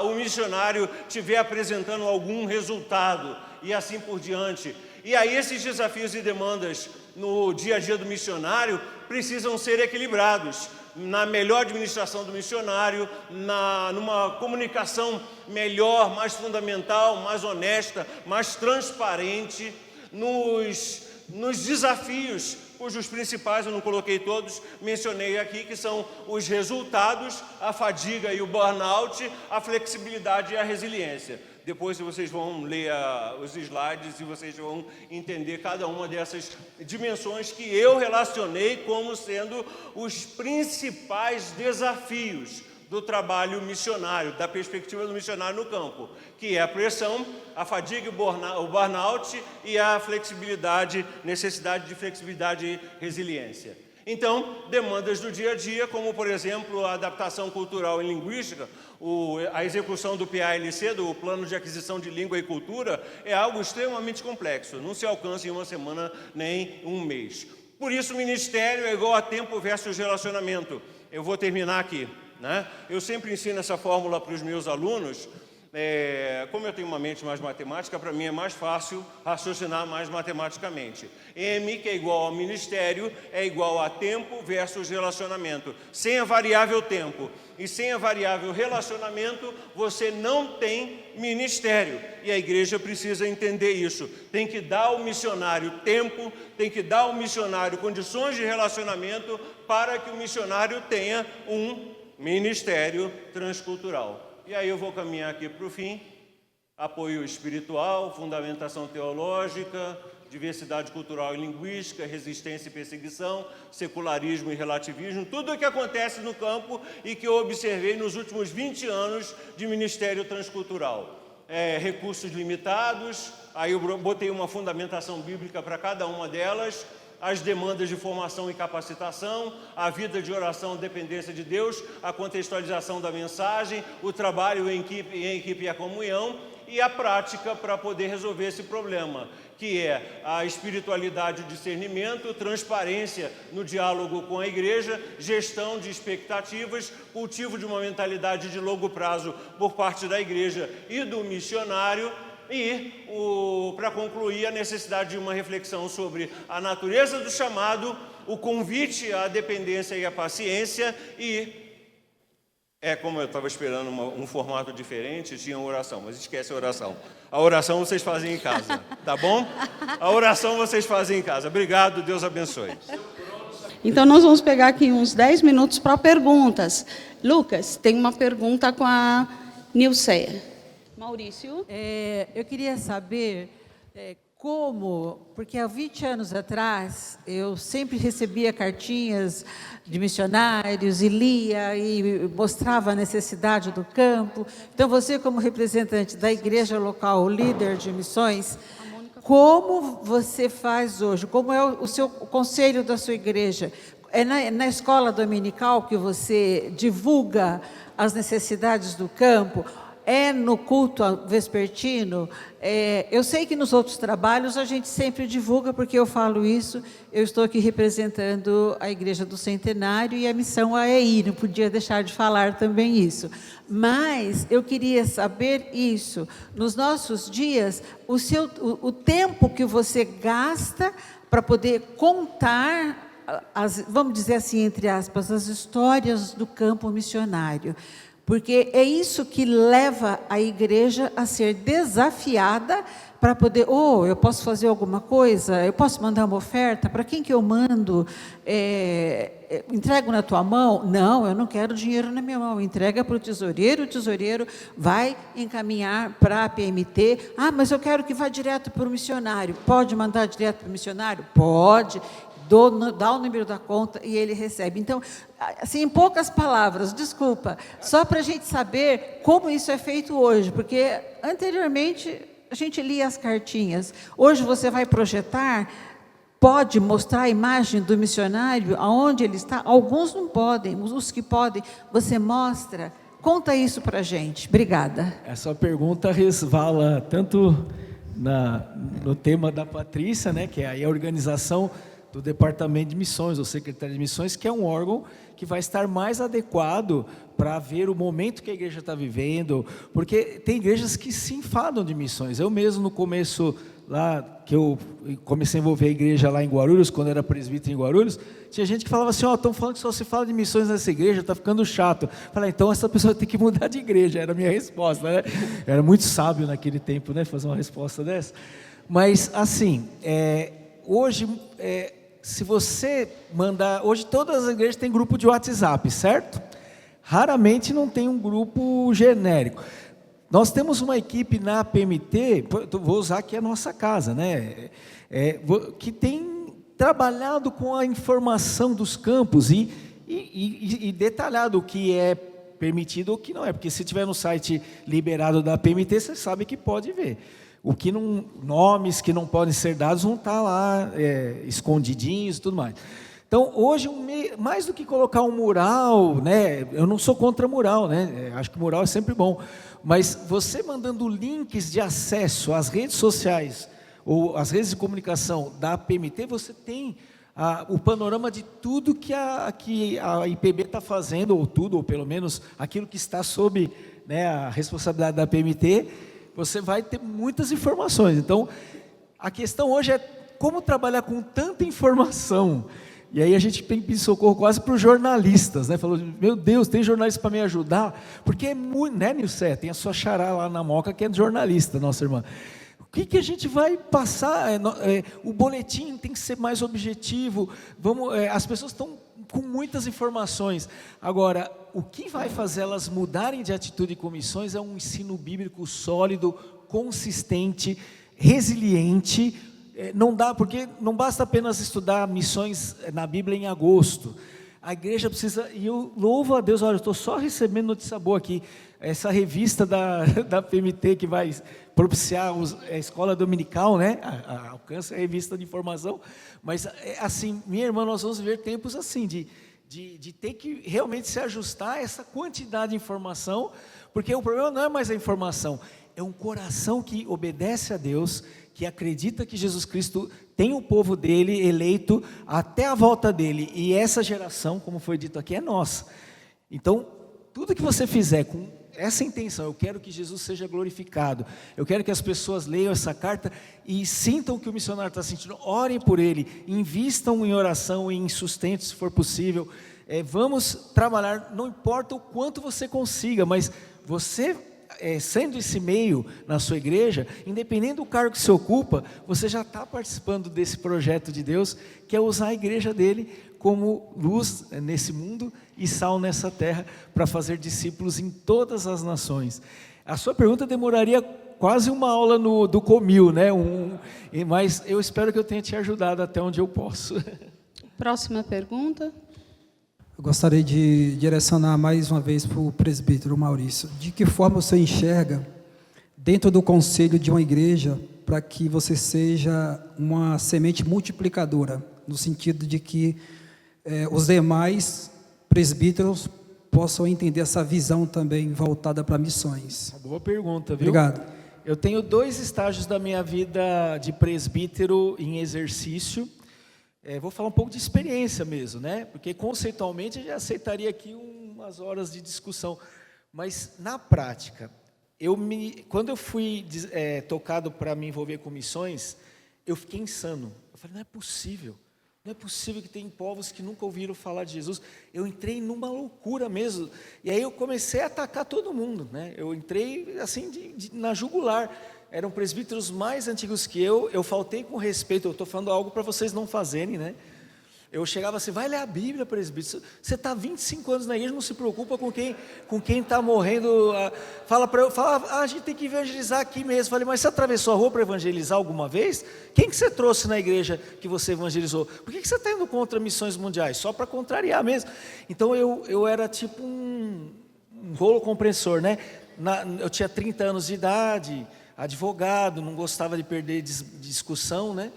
o missionário estiver apresentando algum resultado, e assim por diante. E aí esses desafios e demandas no dia a dia do missionário precisam ser equilibrados na melhor administração do missionário, numa comunicação melhor, mais fundamental, mais honesta, mais transparente, nos desafios, cujos principais, eu não coloquei todos, mencionei aqui, que são os resultados, a fadiga e o burnout, a flexibilidade e a resiliência. Depois vocês vão ler os slides e vocês vão entender cada uma dessas dimensões que eu relacionei como sendo os principais desafios do trabalho missionário, da perspectiva do missionário no campo, que é a pressão, a fadiga, o burnout e a flexibilidade, necessidade de flexibilidade e resiliência. Então, demandas do dia a dia, como, por exemplo, a adaptação cultural e linguística, a execução do PALC, do Plano de Aquisição de Língua e Cultura, é algo extremamente complexo, não se alcança em uma semana nem um mês. Por isso, o ministério é igual a tempo versus relacionamento. Eu vou terminar aqui. Eu sempre ensino essa fórmula para os meus alunos. Como eu tenho uma mente mais matemática, para mim é mais fácil raciocinar mais matematicamente. M, que é igual ao ministério, é igual a tempo versus relacionamento. Sem a variável tempo e sem a variável relacionamento, você não tem ministério. E a igreja precisa entender isso. Tem que dar ao missionário tempo, tem que dar ao missionário condições de relacionamento para que o missionário tenha um ministério transcultural. E aí eu vou caminhar aqui para o fim. Apoio espiritual, fundamentação teológica, diversidade cultural e linguística, resistência e perseguição, secularismo e relativismo, tudo o que acontece no campo e que eu observei nos últimos 20 anos de ministério transcultural. Recursos limitados, aí eu botei uma fundamentação bíblica para cada uma delas, as demandas de formação e capacitação, a vida de oração, dependência de Deus, a contextualização da mensagem, o trabalho em equipe e a comunhão, e a prática para poder resolver esse problema, que é a espiritualidade, o discernimento, transparência no diálogo com a igreja, gestão de expectativas, cultivo de uma mentalidade de longo prazo por parte da igreja e do missionário, e, para concluir, a necessidade de uma reflexão sobre a natureza do chamado, o convite à dependência e à paciência e, como eu estava esperando um formato diferente, tinha uma oração, mas esquece a oração. A oração vocês fazem em casa, tá bom? A oração vocês fazem em casa. Obrigado, Deus abençoe. Então, nós vamos pegar aqui uns 10 minutos para perguntas. Lucas, tem uma pergunta com a Nilceia. Maurício? Eu queria saber como, porque há 20 anos atrás, eu sempre recebia cartinhas de missionários e lia e mostrava a necessidade do campo. Então, você como representante da igreja local, líder de missões, como você faz hoje? Como é o seu conselho da sua igreja? É na escola dominical que você divulga as necessidades do campo? é no culto vespertino. Eu sei que nos outros trabalhos a gente sempre divulga, porque eu falo isso, eu estou aqui representando a Igreja do Centenário e a missão AEI, não podia deixar de falar também isso. Mas eu queria saber isso, nos nossos dias, o tempo que você gasta para poder contar, vamos dizer assim, entre aspas, as histórias do campo missionário. Porque é isso que leva a igreja a ser desafiada para poder, eu posso fazer alguma coisa? Eu posso mandar uma oferta? Para quem que eu mando? Entrego na tua mão? Não, eu não quero dinheiro na minha mão. Entrega para o tesoureiro vai encaminhar para a PMT. Mas eu quero que vá direto para o missionário. Pode mandar direto para o missionário? Pode. Dá o número da conta e ele recebe. Então, assim, em poucas palavras, desculpa, só para a gente saber como isso é feito hoje, porque anteriormente a gente lia as cartinhas, hoje você vai projetar, pode mostrar a imagem do missionário, aonde ele está, alguns não podem, os que podem, você mostra, conta isso para a gente. Obrigada. Essa pergunta resvala tanto no tema da Patrícia, né, que é aí a organização do Departamento de Missões, ou Secretaria de Missões, que é um órgão que vai estar mais adequado para ver o momento que a igreja está vivendo, porque tem igrejas que se enfadam de missões. Eu mesmo, no começo, lá que eu comecei a envolver a igreja lá em Guarulhos, quando era presbítero em Guarulhos, tinha gente que falava assim, estão falando que só se fala de missões nessa igreja, está ficando chato. Falei, então essa pessoa tem que mudar de igreja, era a minha resposta, né? Era muito sábio naquele tempo, né, fazer uma resposta dessa. Mas, assim, hoje... se você mandar... Hoje todas as igrejas têm grupo de WhatsApp, certo? Raramente não tem um grupo genérico. Nós temos uma equipe na PMT, vou usar aqui a nossa casa, né? Que tem trabalhado com a informação dos campos e detalhado o que é permitido ou o que não é. Porque se tiver no site liberado da PMT, você sabe que pode ver. Nomes que não podem ser dados vão estar lá escondidinhos e tudo mais. Então, hoje, mais do que colocar um mural, né, eu não sou contra mural, né, acho que mural é sempre bom, mas você mandando links de acesso às redes sociais ou às redes de comunicação da PMT, você tem o panorama de tudo que a IPB está fazendo, ou pelo menos aquilo que está sob, né, a responsabilidade da PMT. Você vai ter muitas informações. Então, a questão hoje é como trabalhar com tanta informação. E aí a gente tem que pedir socorro quase para os jornalistas, né? Falou, meu Deus, tem jornalista para me ajudar? Porque é muito, né, Nilce? Tem a sua xará lá na Moca, que é jornalista, nossa irmã. O que a gente vai passar? O boletim tem que ser mais objetivo. As pessoas estão com muitas informações. Agora, o que vai fazer elas mudarem de atitude com missões é um ensino bíblico sólido, consistente, resiliente. Porque não basta apenas estudar missões na Bíblia em agosto. A igreja precisa, e eu louvo a Deus, olha, eu estou só recebendo notícia boa aqui, essa revista da PMT que vai propiciar a escola dominical, né? Alcança a revista de informação, mas assim, minha irmã, nós vamos ver tempos assim, de ter que realmente se ajustar a essa quantidade de informação, porque o problema não é mais a informação, é um coração que obedece a Deus, que acredita que Jesus Cristo tem o povo dele eleito até a volta dele, e essa geração, como foi dito aqui, é nossa. Então, tudo que você fizer com essa intenção, eu quero que Jesus seja glorificado, eu quero que as pessoas leiam essa carta e sintam o que o missionário está sentindo, orem por ele, invistam em oração, em sustento, se for possível, vamos trabalhar, não importa o quanto você consiga, mas você... sendo esse meio na sua igreja, independente do cargo que você ocupa, você já está participando desse projeto de Deus, que é usar a igreja dele como luz nesse mundo e sal nessa terra, para fazer discípulos em todas as nações. A sua pergunta demoraria quase uma aula do Comil, né? Mas eu espero que eu tenha te ajudado até onde eu posso. Próxima pergunta. Eu gostaria de direcionar mais uma vez para o presbítero Maurício. De que forma você enxerga, dentro do conselho de uma igreja, para que você seja uma semente multiplicadora, no sentido de que os demais presbíteros possam entender essa visão também voltada para missões. Uma boa pergunta, viu? Obrigado. Eu tenho 2 estágios da minha vida de presbítero em exercício. Vou falar um pouco de experiência mesmo, né? Porque conceitualmente eu já aceitaria aqui umas horas de discussão. Mas na prática, quando eu fui tocado para me envolver com missões, eu fiquei insano. Eu falei, não é possível. Não é possível que tem povos que nunca ouviram falar de Jesus. Eu entrei numa loucura mesmo. E aí eu comecei a atacar todo mundo, né? Eu entrei assim na jugular. Eram presbíteros mais antigos que eu faltei com respeito. Eu estou falando algo para vocês não fazerem, né? Eu chegava assim, vai ler a Bíblia, presbítero. Você está 25 anos na igreja, não se preocupa com quem está morrendo. Fala, a gente tem que evangelizar aqui mesmo. Falei, mas você atravessou a rua para evangelizar alguma vez? Quem que você trouxe na igreja que você evangelizou? Por que você está indo contra missões mundiais? Só para contrariar mesmo. Então eu era tipo um rolo compressor, né? Eu tinha 30 anos de idade, advogado, não gostava de perder discussão, né?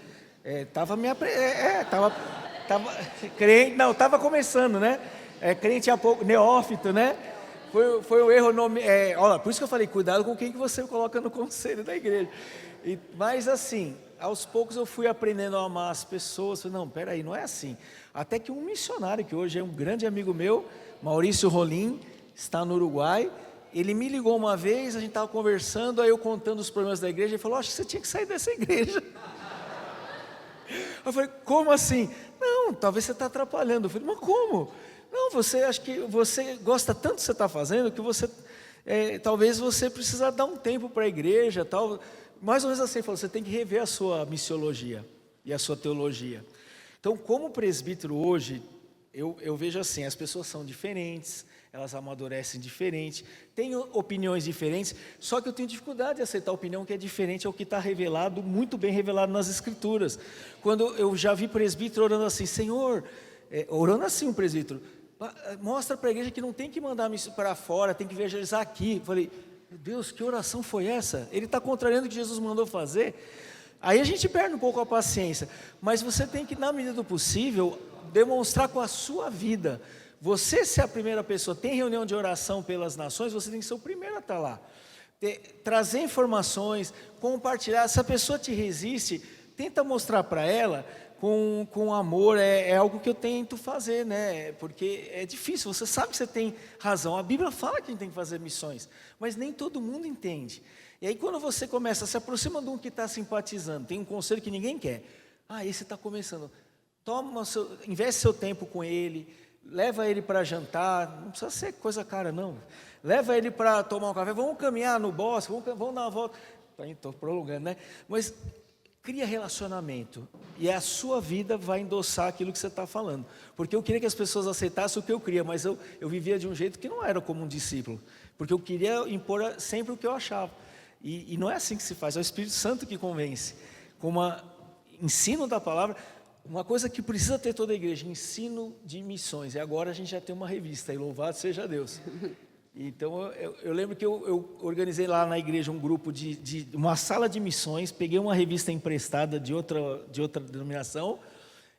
Crente, não, estava começando, né? Crente há pouco, neófito, né? Foi um erro, olha, por isso que eu falei, cuidado com quem que você coloca no conselho da igreja. Mas assim, aos poucos eu fui aprendendo a amar as pessoas. Falei, não, peraí, não é assim. Até que um missionário, que hoje é um grande amigo meu, Maurício Rolim, está no Uruguai, ele me ligou uma vez, a gente estava conversando, aí eu contando os problemas da igreja, ele falou, acho que você tinha que sair dessa igreja. Eu falei, como assim? Não, talvez você está atrapalhando. Eu falei, mas como? Não, acho que você gosta tanto do que você está fazendo, que talvez você precisa dar um tempo para a igreja, tal. Mais ou menos assim, ele falou, você tem que rever a sua missiologia e a sua teologia. Então, como presbítero hoje, eu vejo assim, as pessoas são diferentes, elas amadurecem diferente, têm opiniões diferentes, só que eu tenho dificuldade de aceitar a opinião que é diferente ao que está revelado, muito bem revelado nas Escrituras. Quando eu já vi presbítero orando assim, Senhor, orando assim um presbítero, mostra para a igreja que não tem que mandar para fora, tem que evangelizar aqui. Eu falei, meu Deus, que oração foi essa? Ele está contrariando o que Jesus mandou fazer. Aí a gente perde um pouco a paciência, mas você tem que, na medida do possível, demonstrar com a sua vida. Você, se é a primeira pessoa, tem reunião de oração pelas nações, você tem que ser o primeiro a estar lá. Trazer informações, compartilhar. Se a pessoa te resiste, tenta mostrar para ela com amor. É algo que eu tento fazer, né? Porque é difícil, você sabe que você tem razão. A Bíblia fala que a gente tem que fazer missões, mas nem todo mundo entende. E aí quando você começa, se aproxima de um que está simpatizando, tem um conselho que ninguém quer. Esse está começando. Investe seu tempo com ele, leva ele para jantar, não precisa ser coisa cara não, leva ele para tomar um café, vamos caminhar no bosque, vamos dar uma volta, estou prolongando, né? Mas cria relacionamento, e a sua vida vai endossar aquilo que você está falando, porque eu queria que as pessoas aceitassem o que eu queria, mas eu vivia de um jeito que não era como um discípulo, porque eu queria impor sempre o que eu achava, e não é assim que se faz, é o Espírito Santo que convence, com ensino da palavra. Uma coisa que precisa ter toda a igreja, ensino de missões. E agora a gente já tem uma revista, e louvado seja Deus. Então eu lembro que eu organizei lá na igreja um grupo de uma sala de missões, peguei uma revista emprestada de outra denominação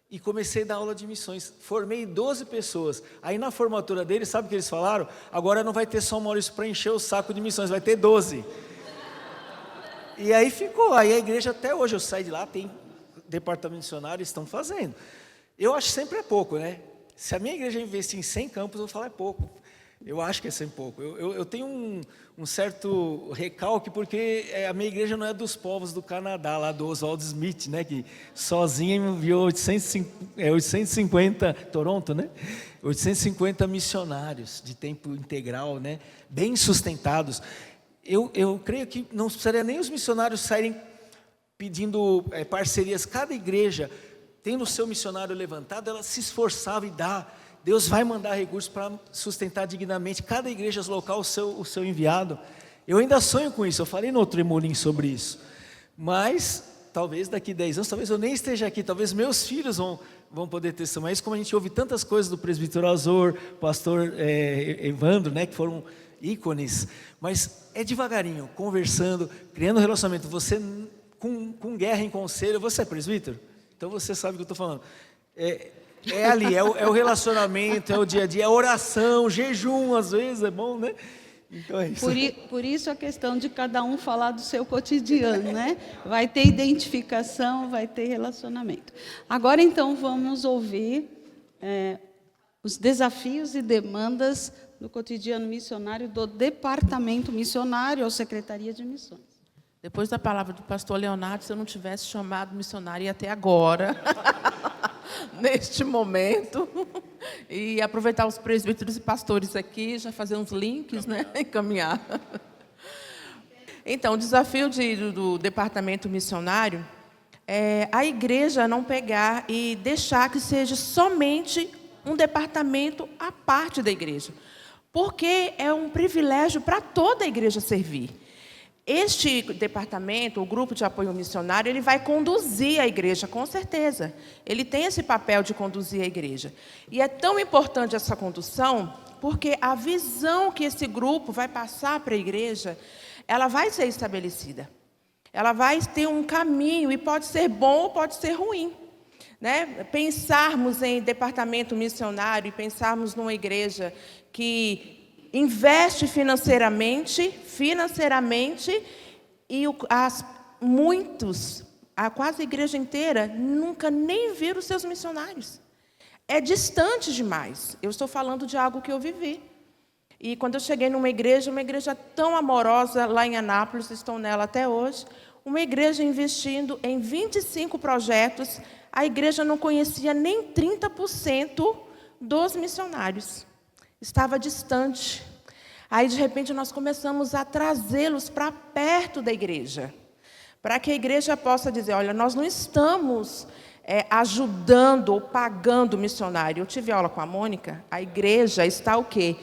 e comecei a dar aula de missões. Formei 12 pessoas. Aí na formatura deles, sabe o que eles falaram? Agora não vai ter só o Maurício para encher o saco de missões, vai ter 12. E aí ficou. Aí a igreja até hoje, eu saí de lá, tem departamento missionário, estão fazendo. Eu acho que sempre é pouco, né? Se a minha igreja investir em 100 campos, eu vou falar é pouco. Eu acho que é sempre pouco. Eu tenho um certo recalque, porque a minha igreja não é dos povos do Canadá, lá do Oswald Smith, né? Que sozinho enviou 850, Toronto, né? 850 missionários de tempo integral, né? Bem sustentados. Eu creio que não precisaria nem os missionários saírem pedindo parcerias. Cada igreja, tendo o seu missionário levantado, ela se esforçava e dá. Deus vai mandar recursos para sustentar dignamente cada igreja local o seu enviado. Eu ainda sonho com isso, eu falei no outro Emolim sobre isso. Mas, talvez daqui 10 anos, talvez eu nem esteja aqui, talvez meus filhos vão poder testemunhar isso, como a gente ouve tantas coisas do presbítero Azor, pastor Evandro, né, que foram ícones. Mas é devagarinho, conversando, criando relacionamento. Você... Com guerra em conselho, você é presbítero? Então você sabe o que eu estou falando. É ali, é o relacionamento, é o dia a dia, é oração, jejum, às vezes, é bom, né? Então é isso. Por isso a questão de cada um falar do seu cotidiano, né? Vai ter identificação, vai ter relacionamento. Agora, então, vamos ouvir os desafios e demandas do cotidiano missionário do Departamento Missionário ou Secretaria de Missões. Depois da palavra do pastor Leonardo, se eu não tivesse chamado missionário, ia até agora, neste momento, e aproveitar os presbíteros e pastores aqui, já fazer uns links, né, e caminhar. Então, o desafio do departamento missionário é a igreja não pegar e deixar que seja somente um departamento à parte da igreja, porque é um privilégio para toda a igreja servir. Este departamento, o grupo de apoio missionário, ele vai conduzir a igreja, com certeza. Ele tem esse papel de conduzir a igreja. E é tão importante essa condução, porque a visão que esse grupo vai passar para a igreja, ela vai ser estabelecida. Ela vai ter um caminho, e pode ser bom ou pode ser ruim. Né? Pensarmos em departamento missionário e pensarmos numa igreja que investe financeiramente, e quase a igreja inteira, nunca nem viram os seus missionários. É distante demais. Eu estou falando de algo que eu vivi. E quando eu cheguei numa igreja tão amorosa, lá em Anápolis, estou nela até hoje, uma igreja investindo em 25 projetos, a igreja não conhecia nem 30% dos missionários. Estava distante. Aí, de repente, nós começamos a trazê-los para perto da igreja, para que a igreja possa dizer, olha, nós não estamos ajudando ou pagando o missionário. Eu tive aula com a Mônica, a igreja está o quê?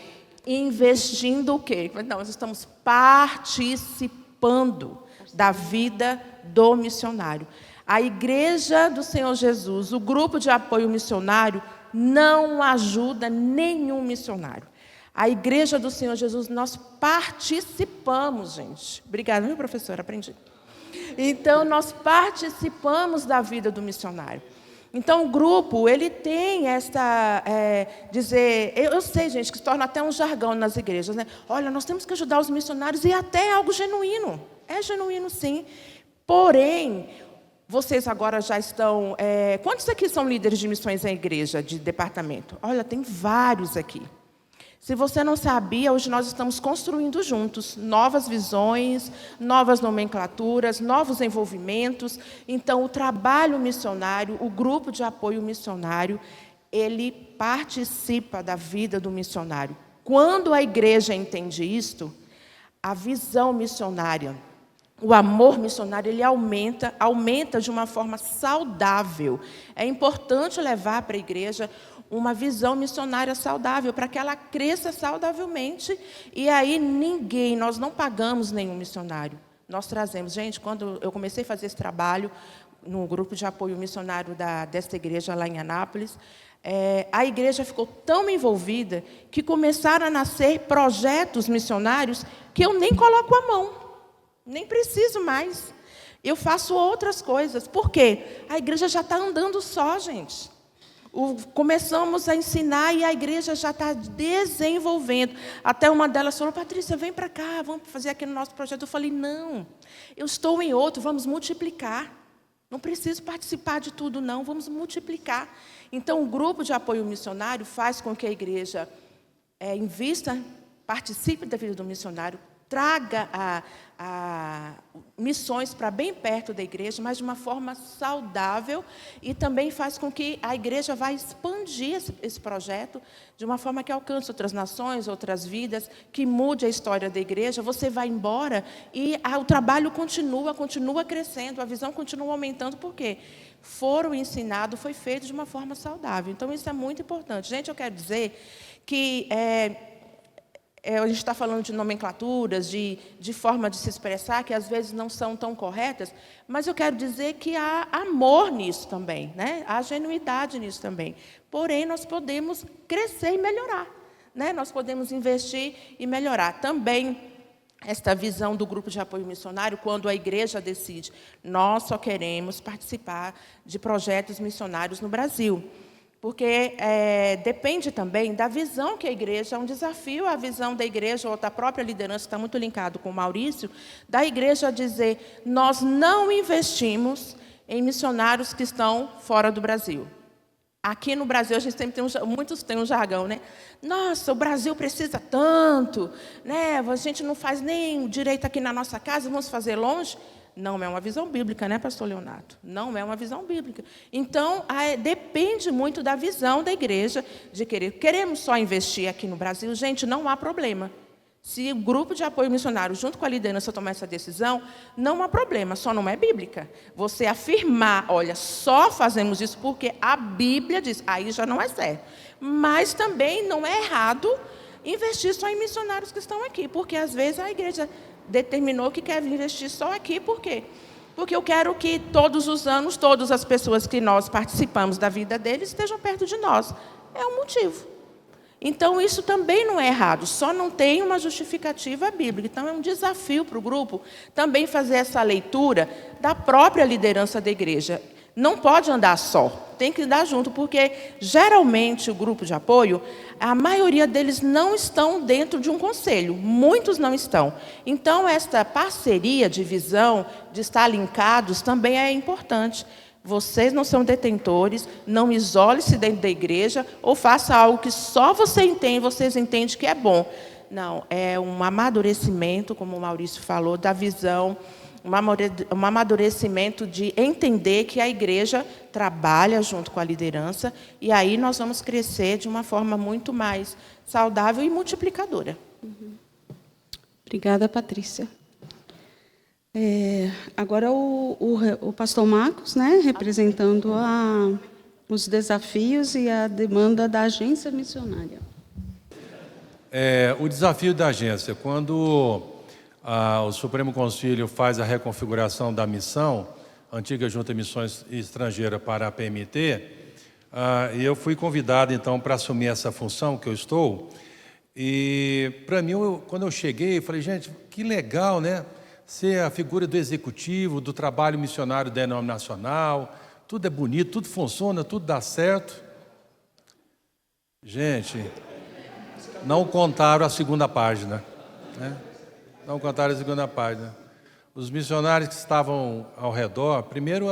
Investindo o quê? Não, nós estamos participando da vida do missionário. A igreja do Senhor Jesus, o grupo de apoio missionário, não ajuda nenhum missionário. A igreja do Senhor Jesus, nós participamos, gente. Obrigada, meu professor, aprendi. Então, nós participamos da vida do missionário. Então, o grupo, ele tem esta, eu sei, gente, que se torna até um jargão nas igrejas, né? Olha, nós temos que ajudar os missionários, e até é algo genuíno. É genuíno, sim. Porém, vocês agora já estão... quantos aqui são líderes de missões na igreja, de departamento? Olha, tem vários aqui. Se você não sabia, hoje nós estamos construindo juntos novas visões, novas nomenclaturas, novos envolvimentos. Então, o trabalho missionário, o grupo de apoio missionário, ele participa da vida do missionário. Quando a igreja entende isto, a visão missionária, o amor missionário, ele aumenta de uma forma saudável. É importante levar para a igreja uma visão missionária saudável, para que ela cresça saudavelmente. E aí nós não pagamos nenhum missionário. Nós trazemos, gente, quando eu comecei a fazer esse trabalho no grupo de apoio missionário desta igreja lá em Anápolis, a igreja ficou tão envolvida que começaram a nascer projetos missionários que eu nem coloco a mão, nem preciso mais. Eu faço outras coisas. Por quê? A igreja já está andando só, gente. Começamos a ensinar e a igreja já está desenvolvendo. Até uma delas falou, Patrícia, vem para cá, vamos fazer aqui no nosso projeto. Eu falei, não, eu estou em outro, vamos multiplicar. Não preciso participar de tudo, não, vamos multiplicar. Então, o grupo de apoio missionário faz com que a igreja invista, participe da vida do missionário, traga missões para bem perto da igreja, mas de uma forma saudável, e também faz com que a igreja vá expandir esse projeto de uma forma que alcance outras nações, outras vidas, que mude a história da igreja. Você vai embora e o trabalho continua crescendo, a visão continua aumentando, porque foram ensinados, foi feito de uma forma saudável. Então, isso é muito importante. Gente, eu quero dizer que a gente está falando de nomenclaturas, de forma de se expressar, que às vezes não são tão corretas, mas eu quero dizer que há amor nisso também, né? Há genuidade nisso também. Porém, nós podemos crescer e melhorar, né? Nós podemos investir e melhorar. Também, esta visão do grupo de apoio missionário, quando a igreja decide, nós só queremos participar de projetos missionários no Brasil. Porque depende também da visão que a igreja, é um desafio a visão da igreja, ou da própria liderança, que está muito linkado com o Maurício, da igreja a dizer, nós não investimos em missionários que estão fora do Brasil. Aqui no Brasil, a gente sempre muitos têm um jargão, né? Nossa, o Brasil precisa tanto, né? A gente não faz nem direito aqui na nossa casa, vamos fazer longe. Não é uma visão bíblica, né, pastor Leonardo? Não é uma visão bíblica. Então, depende muito da visão da igreja de queremos só investir aqui no Brasil. Gente, não há problema. Se o grupo de apoio missionário, junto com a liderança, tomar essa decisão, não há problema, só não é bíblica. Você afirmar, olha, só fazemos isso porque a Bíblia diz, aí já não é certo. Mas também não é errado investir só em missionários que estão aqui, porque às vezes a igreja determinou que quer investir só aqui, por quê? Porque eu quero que todos os anos, todas as pessoas que nós participamos da vida deles estejam perto de nós. É um motivo. Então, isso também não é errado, só não tem uma justificativa bíblica. Então, é um desafio para o grupo também fazer essa leitura da própria liderança da igreja. Não pode andar só, tem que andar junto, porque, geralmente, o grupo de apoio, a maioria deles não estão dentro de um conselho, muitos não estão. Então, esta parceria de visão, de estar linkados, também é importante. Vocês não são detentores, não isole-se dentro da igreja, ou faça algo que só vocês entendem que é bom. Não, é um amadurecimento, como o Maurício falou, da visão, um amadurecimento de entender que a igreja trabalha junto com a liderança, e aí nós vamos crescer de uma forma muito mais saudável e multiplicadora. Obrigada, Patrícia. Agora o pastor Marcos, né, representando os desafios e a demanda da agência missionária. O desafio da agência, quando o Supremo Conselho faz a reconfiguração da missão, antiga Junta de Missões Estrangeiras para a PMT, e eu fui convidado, então, para assumir essa função que eu estou, e, para mim, quando eu cheguei, eu falei, gente, que legal, né? Ser a figura do executivo, do trabalho missionário denominacional, tudo é bonito, tudo funciona, tudo dá certo. Gente, não contaram a segunda página, né? Não contaram a segunda página. Os missionários que estavam ao redor, primeiro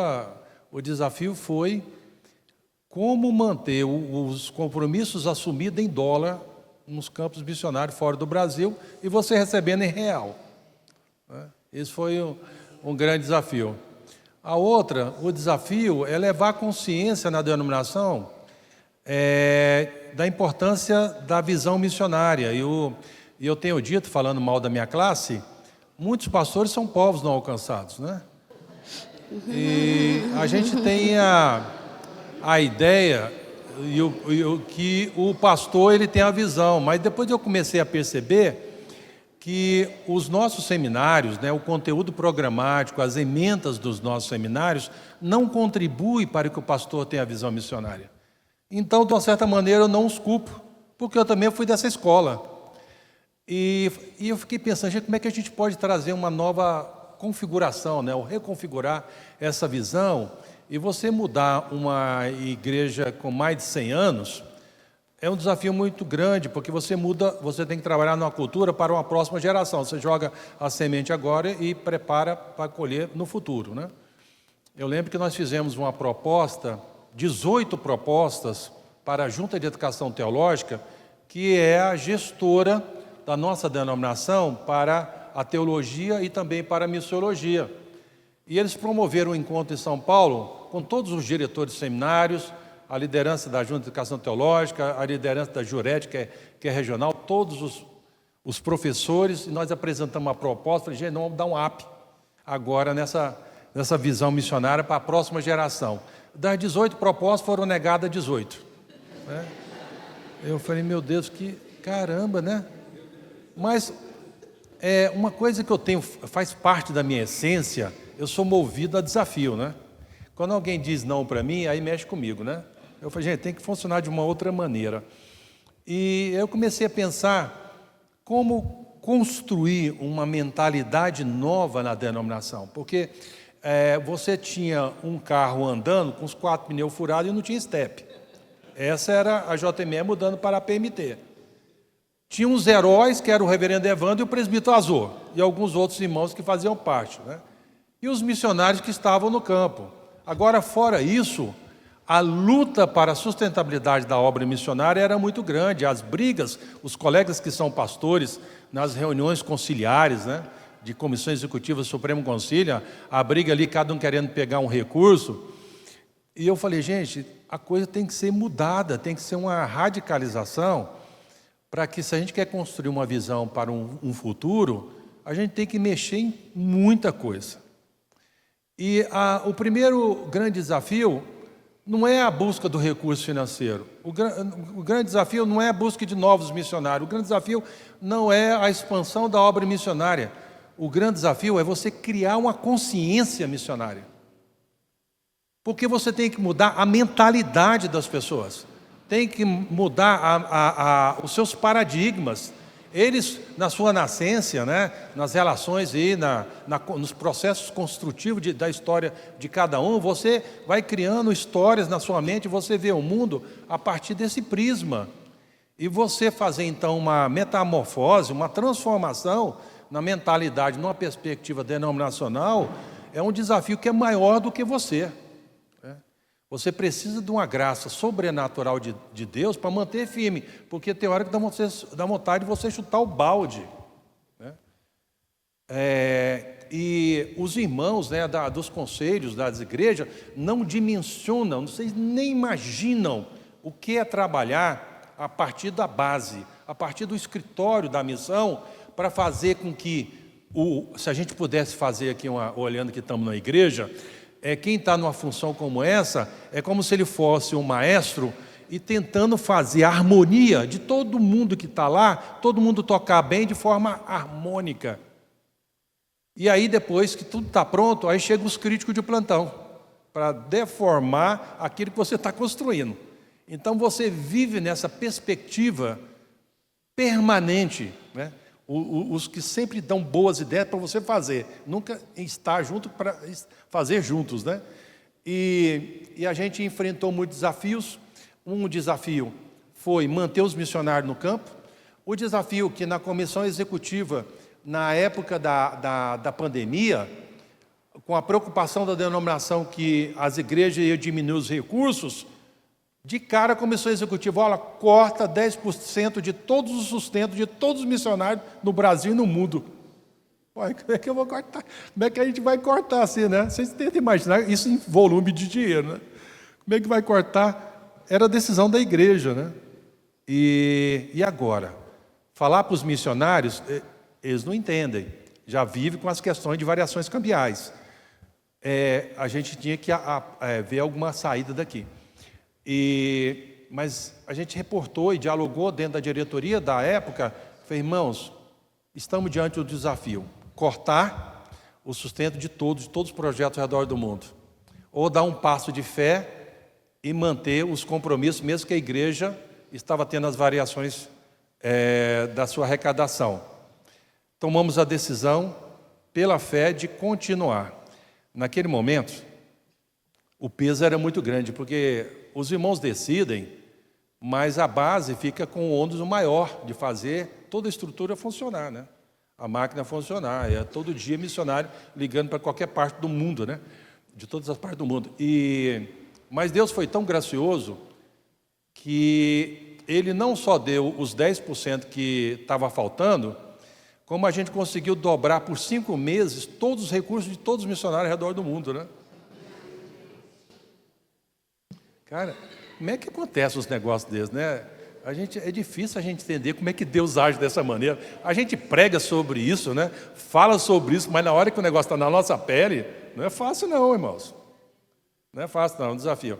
o desafio foi como manter os compromissos assumidos em dólar nos campos missionários fora do Brasil e você recebendo em real, né? Esse foi um grande desafio. O desafio é levar consciência na denominação da importância da visão missionária. E eu tenho dito, falando mal da minha classe, muitos pastores são povos não alcançados, né? E a gente tem a ideia que o pastor ele tem a visão, mas depois eu comecei a perceber que os nossos seminários, né, o conteúdo programático, as emendas dos nossos seminários, não contribuem para que o pastor tenha a visão missionária. Então, de uma certa maneira, eu não os culpo, porque eu também fui dessa escola. E eu fiquei pensando, gente, como é que a gente pode trazer uma nova configuração, né, ou reconfigurar essa visão, e você mudar uma igreja com mais de 100 anos, é um desafio muito grande, porque você tem que trabalhar numa cultura para uma próxima geração. Você joga a semente agora e prepara para colher no futuro, né? Eu lembro que nós fizemos uma proposta, 18 propostas para a Junta de Educação Teológica, que é a gestora da nossa denominação para a teologia e também para a missiologia. E eles promoveram um encontro em São Paulo com todos os diretores de seminários, a liderança da Junta de Educação Teológica, a liderança da Jured, que é regional, todos os professores, e nós apresentamos uma proposta, falei, gente, vamos dar um up agora nessa visão missionária para a próxima geração. Das 18 propostas, foram negadas 18. Né? Eu falei, meu Deus, que caramba, né? Mas uma coisa que eu tenho, faz parte da minha essência, eu sou movido a desafio, né? Quando alguém diz não para mim, aí mexe comigo, né? Eu falei, gente, tem que funcionar de uma outra maneira. E eu comecei a pensar como construir uma mentalidade nova na denominação. Porque você tinha um carro andando com os 4 pneus furados e não tinha estepe. Essa era a JME mudando para a PMT. Tinha uns heróis, que era o reverendo Evandro e o presbítero Azor, e alguns outros irmãos que faziam parte, né? E os missionários que estavam no campo. Agora, fora isso, a luta para a sustentabilidade da obra missionária era muito grande. As brigas, os colegas que são pastores, nas reuniões conciliares, né, de comissões executivas do Supremo Concílio, a briga ali, cada um querendo pegar um recurso. E eu falei, gente, a coisa tem que ser mudada, tem que ser uma radicalização, para que, se a gente quer construir uma visão para um futuro, a gente tem que mexer em muita coisa. E o primeiro grande desafio não é a busca do recurso financeiro. O grande desafio não é a busca de novos missionários. O grande desafio não é a expansão da obra missionária. O grande desafio é você criar uma consciência missionária. Porque você tem que mudar a mentalidade das pessoas. Tem que mudar os seus paradigmas. Eles, na sua nascência, né, nas relações e nos processos construtivos da história de cada um, você vai criando histórias na sua mente, você vê o mundo a partir desse prisma. E você fazer, então, uma metamorfose, uma transformação na mentalidade, numa perspectiva denominacional, é um desafio que é maior do que você. Você precisa de uma graça sobrenatural de Deus para manter firme, porque tem hora que dá vontade de você chutar o balde, né? E os irmãos, né, dos conselhos das igrejas não dimensionam, vocês nem imaginam o que é trabalhar a partir da base, a partir do escritório da missão, para fazer com que, se a gente pudesse fazer aqui, olhando que estamos na igreja, quem está numa função como essa, é como se ele fosse um maestro e tentando fazer a harmonia de todo mundo que está lá, todo mundo tocar bem de forma harmônica. E aí, depois que tudo está pronto, aí chegam os críticos de plantão, para deformar aquilo que você está construindo. Então, você vive nessa perspectiva permanente, né? Os que sempre dão boas ideias para você fazer, nunca estar junto para fazer juntos, né? E a gente enfrentou muitos desafios. Um desafio foi manter os missionários no campo. O desafio que na comissão executiva, na época da pandemia, com a preocupação da denominação que as igrejas iam diminuir os recursos, de cara a comissão executiva, olha, corta 10% de todos os sustentos de todos os missionários no Brasil e no mundo. Ué, como é que eu vou cortar? Como é que a gente vai cortar assim, né? Vocês tentam imaginar isso em volume de dinheiro, né? Como é que vai cortar? Era a decisão da igreja, né? E agora? Falar para os missionários, eles não entendem. Já vivem com as questões de variações cambiais. A gente tinha que ver alguma saída daqui. Mas a gente reportou e dialogou dentro da diretoria da época, falei, irmãos, estamos diante do desafio, cortar o sustento de todos os projetos ao redor do mundo, ou dar um passo de fé e manter os compromissos, mesmo que a igreja estava tendo as variações da sua arrecadação. Tomamos a decisão, pela fé, de continuar. Naquele momento, o peso era muito grande, porque os irmãos decidem, mas a base fica com o ônus maior de fazer toda a estrutura funcionar, né? A máquina funcionar. É todo dia missionário ligando para qualquer parte do mundo, né? De todas as partes do mundo. Mas Deus foi tão gracioso que Ele não só deu os 10% que estava faltando, como a gente conseguiu dobrar por 5 meses todos os recursos de todos os missionários ao redor do mundo, né? Cara, como é que acontece os negócios desses, né? É difícil a gente entender como é que Deus age dessa maneira. A gente prega sobre isso, né? Fala sobre isso, mas na hora que o negócio está na nossa pele, não é fácil não, irmãos. Não é fácil não, é um desafio.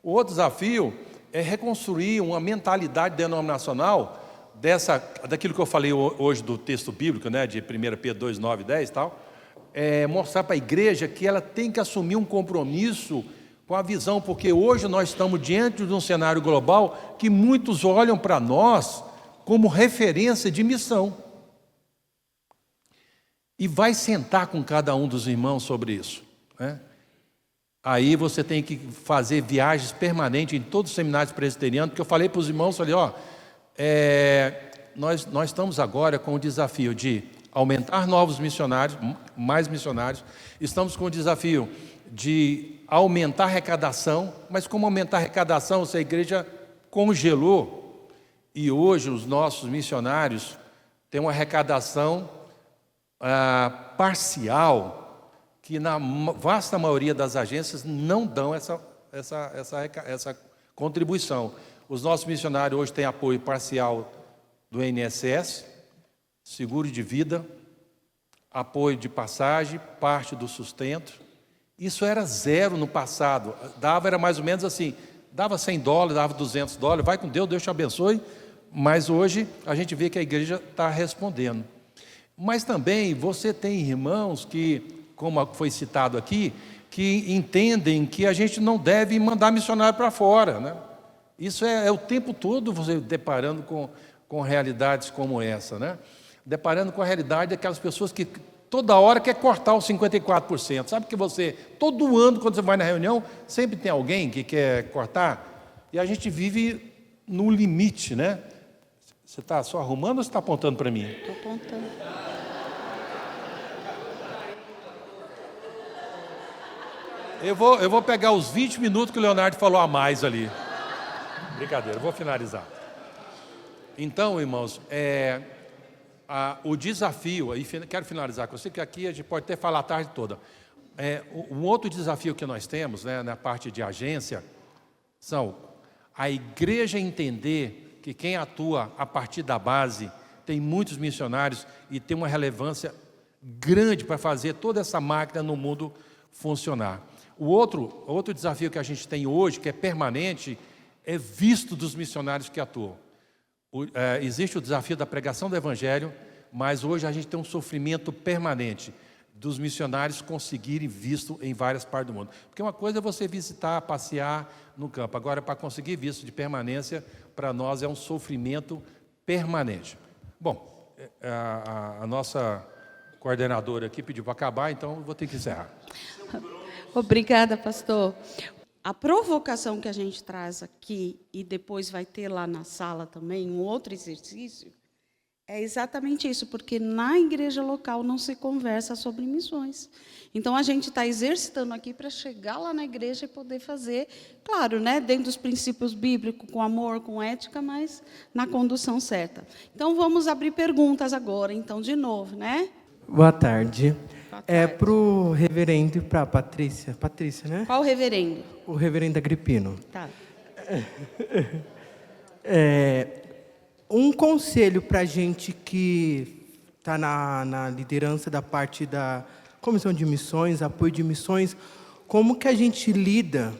O outro desafio é reconstruir uma mentalidade denominacional daquilo que eu falei hoje do texto bíblico, né? De 1 Pedro 2, 9 e 10 e tal. Mostrar para a igreja que ela tem que assumir um compromisso com a visão, porque hoje nós estamos diante de um cenário global que muitos olham para nós como referência de missão. E vai sentar com cada um dos irmãos sobre isso, né? Aí você tem que fazer viagens permanentes em todos os seminários presbiterianos, porque eu falei para os irmãos, falei, nós estamos agora com o desafio de aumentar novos missionários, mais missionários, estamos com o desafio de aumentar a arrecadação, mas como aumentar a arrecadação se a igreja congelou, e hoje os nossos missionários têm uma arrecadação parcial, que na vasta maioria das agências não dão essa contribuição. Os nossos missionários hoje têm apoio parcial do INSS, seguro de vida, apoio de passagem, parte do sustento. Isso era zero no passado. Era mais ou menos assim, dava $100, dava $200, vai com Deus, Deus te abençoe. Mas hoje a gente vê que a igreja está respondendo. Mas também você tem irmãos que, como foi citado aqui, que entendem que a gente não deve mandar missionário para fora, né? Isso é o tempo todo você deparando com realidades como essa, né? Deparando com a realidade daquelas pessoas que toda hora quer cortar os 54%. Sabe que todo ano, quando você vai na reunião, sempre tem alguém que quer cortar, e a gente vive no limite, né? Você está só arrumando ou você está apontando para mim? Estou apontando. Eu vou pegar os 20 minutos que o Leonardo falou a mais ali. Brincadeira, eu vou finalizar. Então, irmãos, o desafio, aí quero finalizar com você, que aqui a gente pode até falar a tarde toda. Um outro desafio que nós temos, né, na parte de agência, são a igreja entender que quem atua a partir da base tem muitos missionários e tem uma relevância grande para fazer toda essa máquina no mundo funcionar. O outro desafio que a gente tem hoje, que é permanente, é visto dos missionários que atuam. Existe o desafio da pregação do Evangelho, mas hoje a gente tem um sofrimento permanente dos missionários conseguirem visto em várias partes do mundo. Porque uma coisa é você visitar, passear no campo. Agora, para conseguir visto de permanência, para nós é um sofrimento permanente. Bom, a nossa coordenadora aqui pediu para acabar, então eu vou ter que encerrar. Obrigada, pastor. A provocação que a gente traz aqui, e depois vai ter lá na sala também um outro exercício, é exatamente isso, porque na igreja local não se conversa sobre missões. Então, a gente está exercitando aqui para chegar lá na igreja e poder fazer, claro, né, dentro dos princípios bíblicos, com amor, com ética, mas na condução certa. Então, vamos abrir perguntas agora, então, de novo, né? Boa tarde. É para o reverendo e para a Patrícia. Patrícia, né? Qual reverendo? O reverendo Agripino. Tá. Um conselho para a gente que está na liderança da parte da comissão de missões, apoio de missões, como que a gente lida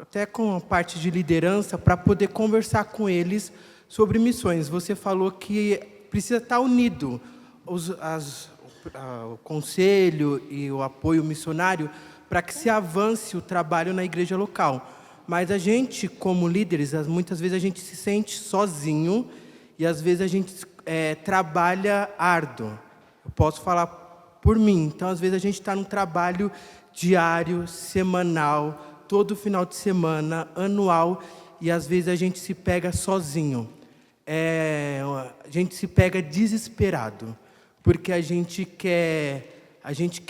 até com a parte de liderança para poder conversar com eles sobre missões. Você falou que precisa estar unido o conselho e o apoio missionário para que se avance o trabalho na igreja local. Mas a gente, como líderes, muitas vezes a gente se sente sozinho e às vezes a gente trabalha árduo. Eu posso falar por mim. Então, às vezes a gente está num trabalho diário, semanal, todo final de semana, anual, e às vezes a gente se pega sozinho. A gente se pega desesperado, porque a gente quer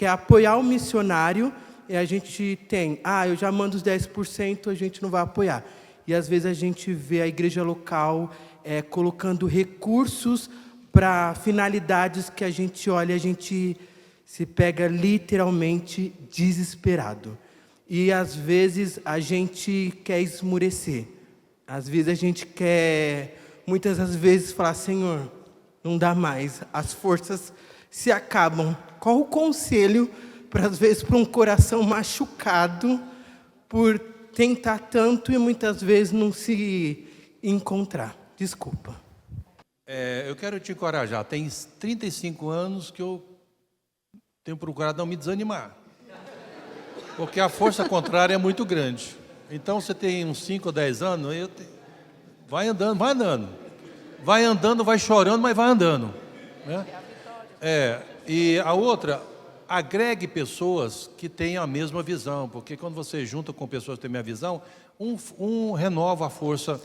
apoiar o missionário, e a gente tem, eu já mando os 10%, a gente não vai apoiar. E às vezes a gente vê a igreja local colocando recursos para finalidades que a gente olha, a gente se pega literalmente desesperado. E às vezes a gente quer esmurecer. Às vezes a gente quer, muitas das vezes, falar: Senhor, não dá mais, as forças se acabam. Qual o conselho, às vezes, para um coração machucado por tentar tanto e muitas vezes não se encontrar? Desculpa. Eu quero te encorajar. Tem 35 anos que eu tenho procurado não me desanimar, porque a força contrária é muito grande. Então, você tem uns 5 ou 10 anos, vai andando, vai andando. Vai andando, vai chorando, mas vai andando, né? E a outra, agregue pessoas que tenham a mesma visão, porque quando você junta com pessoas que têm a mesma visão, um renova a força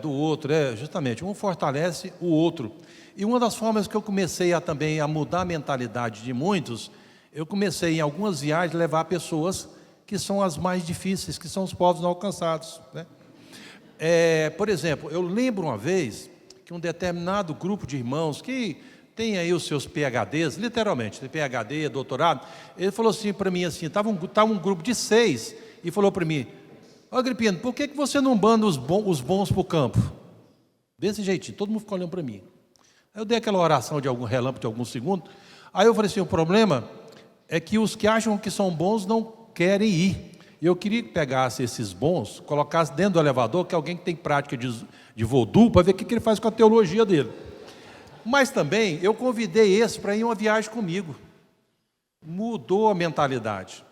do outro, justamente, um fortalece o outro. E uma das formas que eu comecei também a mudar a mentalidade de muitos, eu comecei em algumas viagens a levar pessoas que são as mais difíceis, que são os povos não alcançados, né? Por exemplo, eu lembro uma vez que um determinado grupo de irmãos que tem aí os seus PhDs, literalmente, tem PhD, doutorado, ele falou assim para mim, assim, estava um grupo de 6 e falou para mim: "Ô Agripino, por que você não manda os bons para o campo?" Desse jeitinho, todo mundo ficou olhando para mim. Aí eu dei aquela oração de algum relâmpago de alguns segundos, aí eu falei assim: o problema é que os que acham que são bons não querem ir. E eu queria que pegasse esses bons, colocasse dentro do elevador, que alguém que tem prática de voodoo, para ver o que ele faz com a teologia dele. Mas também eu convidei esse para ir em uma viagem comigo. Mudou a mentalidade.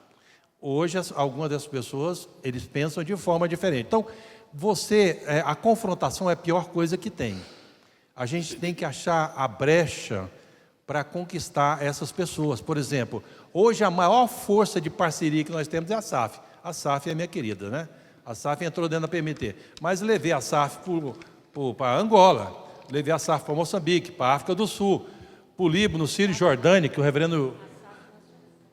Hoje, algumas dessas pessoas, eles pensam de forma diferente. Então, a confrontação é a pior coisa que tem. A gente tem que achar a brecha para conquistar essas pessoas. Por exemplo, hoje a maior força de parceria que nós temos é a SAF. A SAF é minha querida, né? A SAF entrou dentro da PMT. Mas levei a SAF para Angola, levei a SAF para Moçambique, para a África do Sul, para o Líbano, Síria e Jordânia, que o reverendo...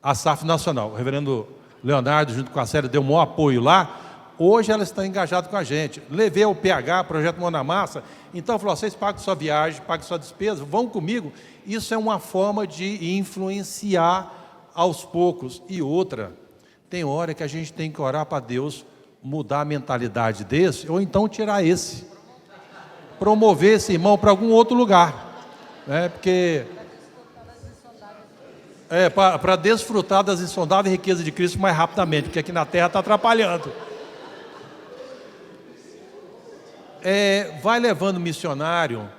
A SAF Nacional, o reverendo Leonardo, junto com a Célia, deu um maior apoio lá. Hoje ela está engajada com a gente. Levei o PH, Projeto Mão na Massa. Então, falou: vocês pagam sua viagem, pagam sua despesa, vão comigo. Isso é uma forma de influenciar aos poucos. E outra, tem hora que a gente tem que orar para Deus mudar a mentalidade desse, ou então tirar esse. Promover esse irmão para algum outro lugar. Né? Porque... para desfrutar das insondáveis riquezas de Cristo mais rapidamente, porque aqui na Terra está atrapalhando. Vai levando missionário,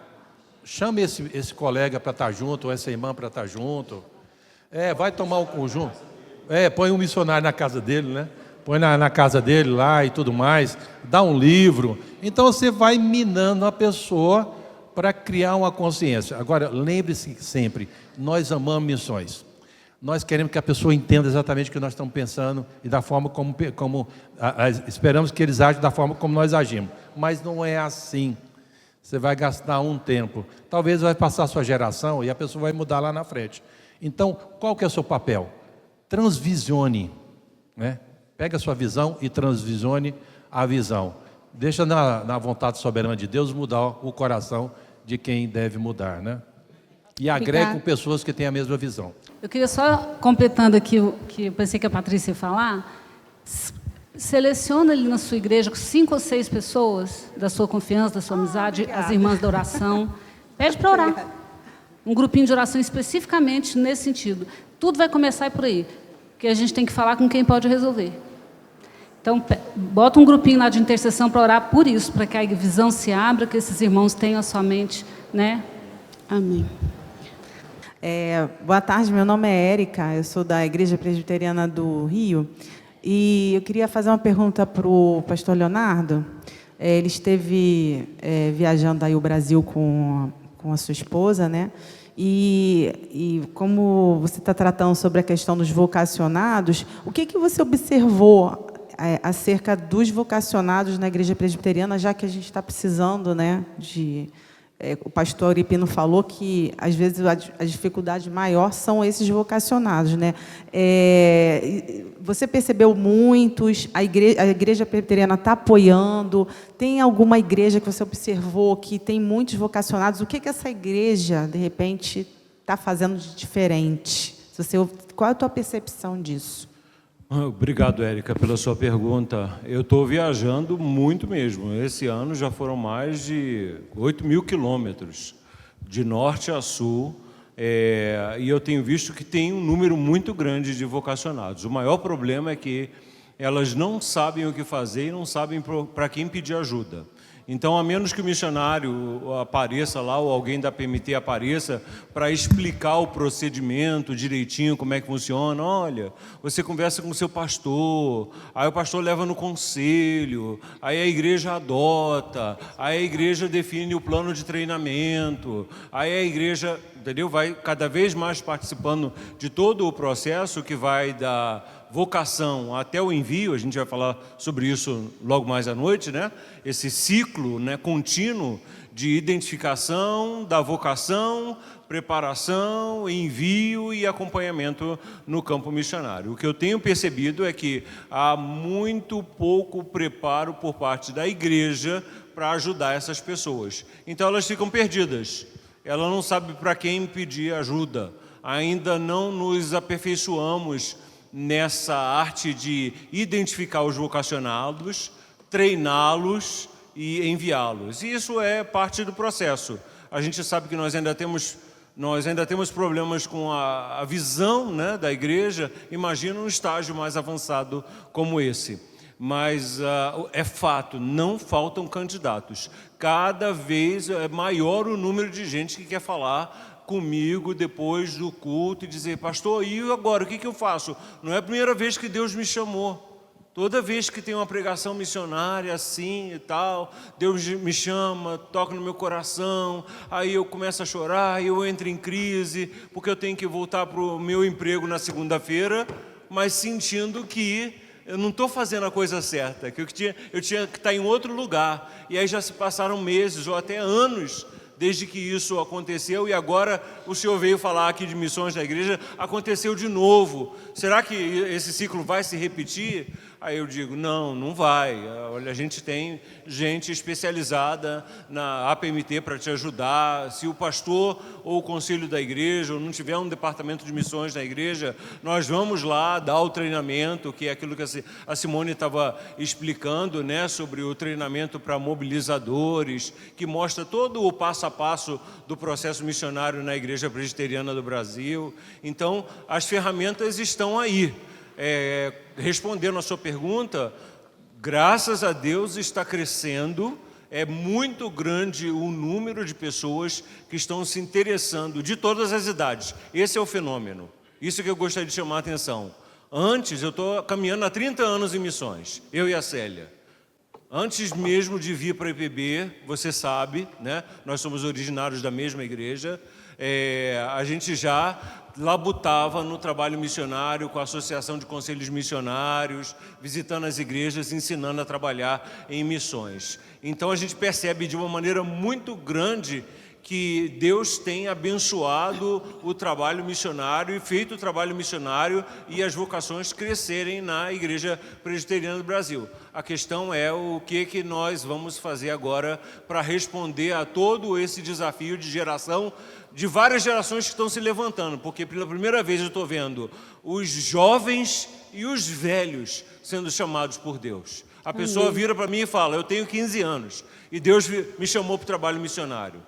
chama esse colega para estar junto, ou essa irmã para estar junto. Vai tomar um conjunto. Põe um missionário na casa dele, né? Põe na casa dele lá e tudo mais, dá um livro. Então você vai minando a pessoa para criar uma consciência. Agora, lembre-se sempre, nós amamos missões. Nós queremos que a pessoa entenda exatamente o que nós estamos pensando e da forma como esperamos que eles agem da forma como nós agimos. Mas não é assim. Você vai gastar um tempo. Talvez vai passar a sua geração e a pessoa vai mudar lá na frente. Então, qual que é o seu papel? Transvisione, né? Pega a sua visão e transvisione a visão. Deixa na vontade soberana de Deus mudar o coração de quem deve mudar, né? E agrega com pessoas que têm a mesma visão. Eu queria só, completando aqui o que eu pensei que a Patrícia ia falar, seleciona ali na sua igreja 5 ou 6 pessoas da sua confiança, da sua amizade, as irmãs da oração, pede para orar. Um grupinho de oração especificamente nesse sentido. Tudo vai começar por aí, porque a gente tem que falar com quem pode resolver. Então, bota um grupinho lá de intercessão para orar por isso, para que a visão se abra, que esses irmãos tenham a sua mente, né? Amém. Boa tarde, meu nome é Érica, eu sou da Igreja Presbiteriana do Rio, e eu queria fazer uma pergunta para o pastor Leonardo. Ele esteve viajando aí o Brasil com a sua esposa, né? E como você está tratando sobre a questão dos vocacionados, o que você observou acerca dos vocacionados na Igreja Presbiteriana, já que a gente está precisando, né, o pastor Agripino falou que, às vezes, a dificuldade maior são esses vocacionados, né? Você percebeu muitos, a igreja presbiteriana está apoiando, tem alguma igreja que você observou que tem muitos vocacionados? O que essa igreja, de repente, está fazendo de diferente? Qual é a tua percepção disso? Obrigado, Érica, pela sua pergunta. Eu estou viajando muito mesmo. Esse ano já foram mais de 8.000 quilômetros, de norte a sul, e eu tenho visto que tem um número muito grande de vocacionados. O maior problema é que elas não sabem o que fazer e não sabem para quem pedir ajuda. Então, a menos que o missionário apareça lá, ou alguém da PMT apareça, para explicar o procedimento direitinho, como é que funciona. Olha, você conversa com o seu pastor, aí o pastor leva no conselho, aí a igreja adota, aí a igreja define o plano de treinamento, aí a igreja, entendeu? Vai cada vez mais participando de todo o processo que vai da vocação até o envio. A gente vai falar sobre isso logo mais à noite, né? Esse ciclo, né, contínuo de identificação da vocação, preparação, envio e acompanhamento no campo missionário. O que eu tenho percebido é que há muito pouco preparo por parte da igreja para ajudar essas pessoas. Então elas ficam perdidas. Ela não sabe para quem pedir ajuda. Ainda não nos aperfeiçoamos nessa arte de identificar os vocacionados, treiná-los e enviá-los. E isso é parte do processo. A gente sabe que nós ainda temos problemas com a visão, né, da igreja. Imagina um estágio mais avançado como esse. Mas é fato, não faltam candidatos. Cada vez é maior o número de gente que quer falar comigo depois do culto e dizer: pastor, e agora, o que eu faço? Não é a primeira vez que Deus me chamou. Toda vez que tem uma pregação missionária assim e tal, Deus me chama, toca no meu coração, aí eu começo a chorar, eu entro em crise, porque eu tenho que voltar para o meu emprego na segunda-feira, mas sentindo que eu não estou fazendo a coisa certa, que eu tinha que estar em outro lugar. E aí já se passaram meses ou até anos desde que isso aconteceu, e agora o senhor veio falar aqui de missões da igreja, aconteceu de novo. Será que esse ciclo vai se repetir? Aí eu digo: não vai. Olha, a gente tem gente especializada na APMT para te ajudar. Se o pastor ou o conselho da igreja, ou não tiver um departamento de missões na igreja, nós vamos lá dar o treinamento, que é aquilo que a Simone estava explicando, né, sobre o treinamento para mobilizadores, que mostra todo o passo a passo do processo missionário na Igreja Presbiteriana do Brasil. Então, as ferramentas estão aí. Respondendo a sua pergunta, graças a Deus está crescendo, é muito grande o número de pessoas que estão se interessando, de todas as idades. Esse é o fenômeno, isso que eu gostaria de chamar a atenção. Antes, eu estou caminhando há 30 anos em missões, eu e a Célia. Antes mesmo de vir para a IPB, você sabe, né? Nós somos originários da mesma igreja, a gente já labutava no trabalho missionário com a Associação de Conselhos Missionários, visitando as igrejas, ensinando a trabalhar em missões. Então a gente percebe de uma maneira muito grande que Deus tem abençoado o trabalho missionário e feito o trabalho missionário e as vocações crescerem na Igreja Presbiteriana do Brasil. A questão é o que nós vamos fazer agora para responder a todo esse desafio de geração, de várias gerações que estão se levantando, porque pela primeira vez eu estou vendo os jovens e os velhos sendo chamados por Deus. A pessoa vira para mim e fala: eu tenho 15 anos e Deus me chamou para o trabalho missionário.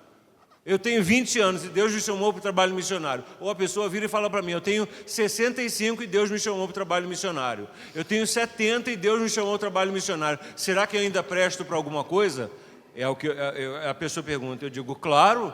Eu tenho 20 anos e Deus me chamou para o trabalho missionário. Ou a pessoa vira e fala para mim: eu tenho 65 e Deus me chamou para o trabalho missionário. Eu tenho 70 e Deus me chamou para o trabalho missionário. Será que eu ainda presto para alguma coisa? É o que a pessoa pergunta. Eu digo: claro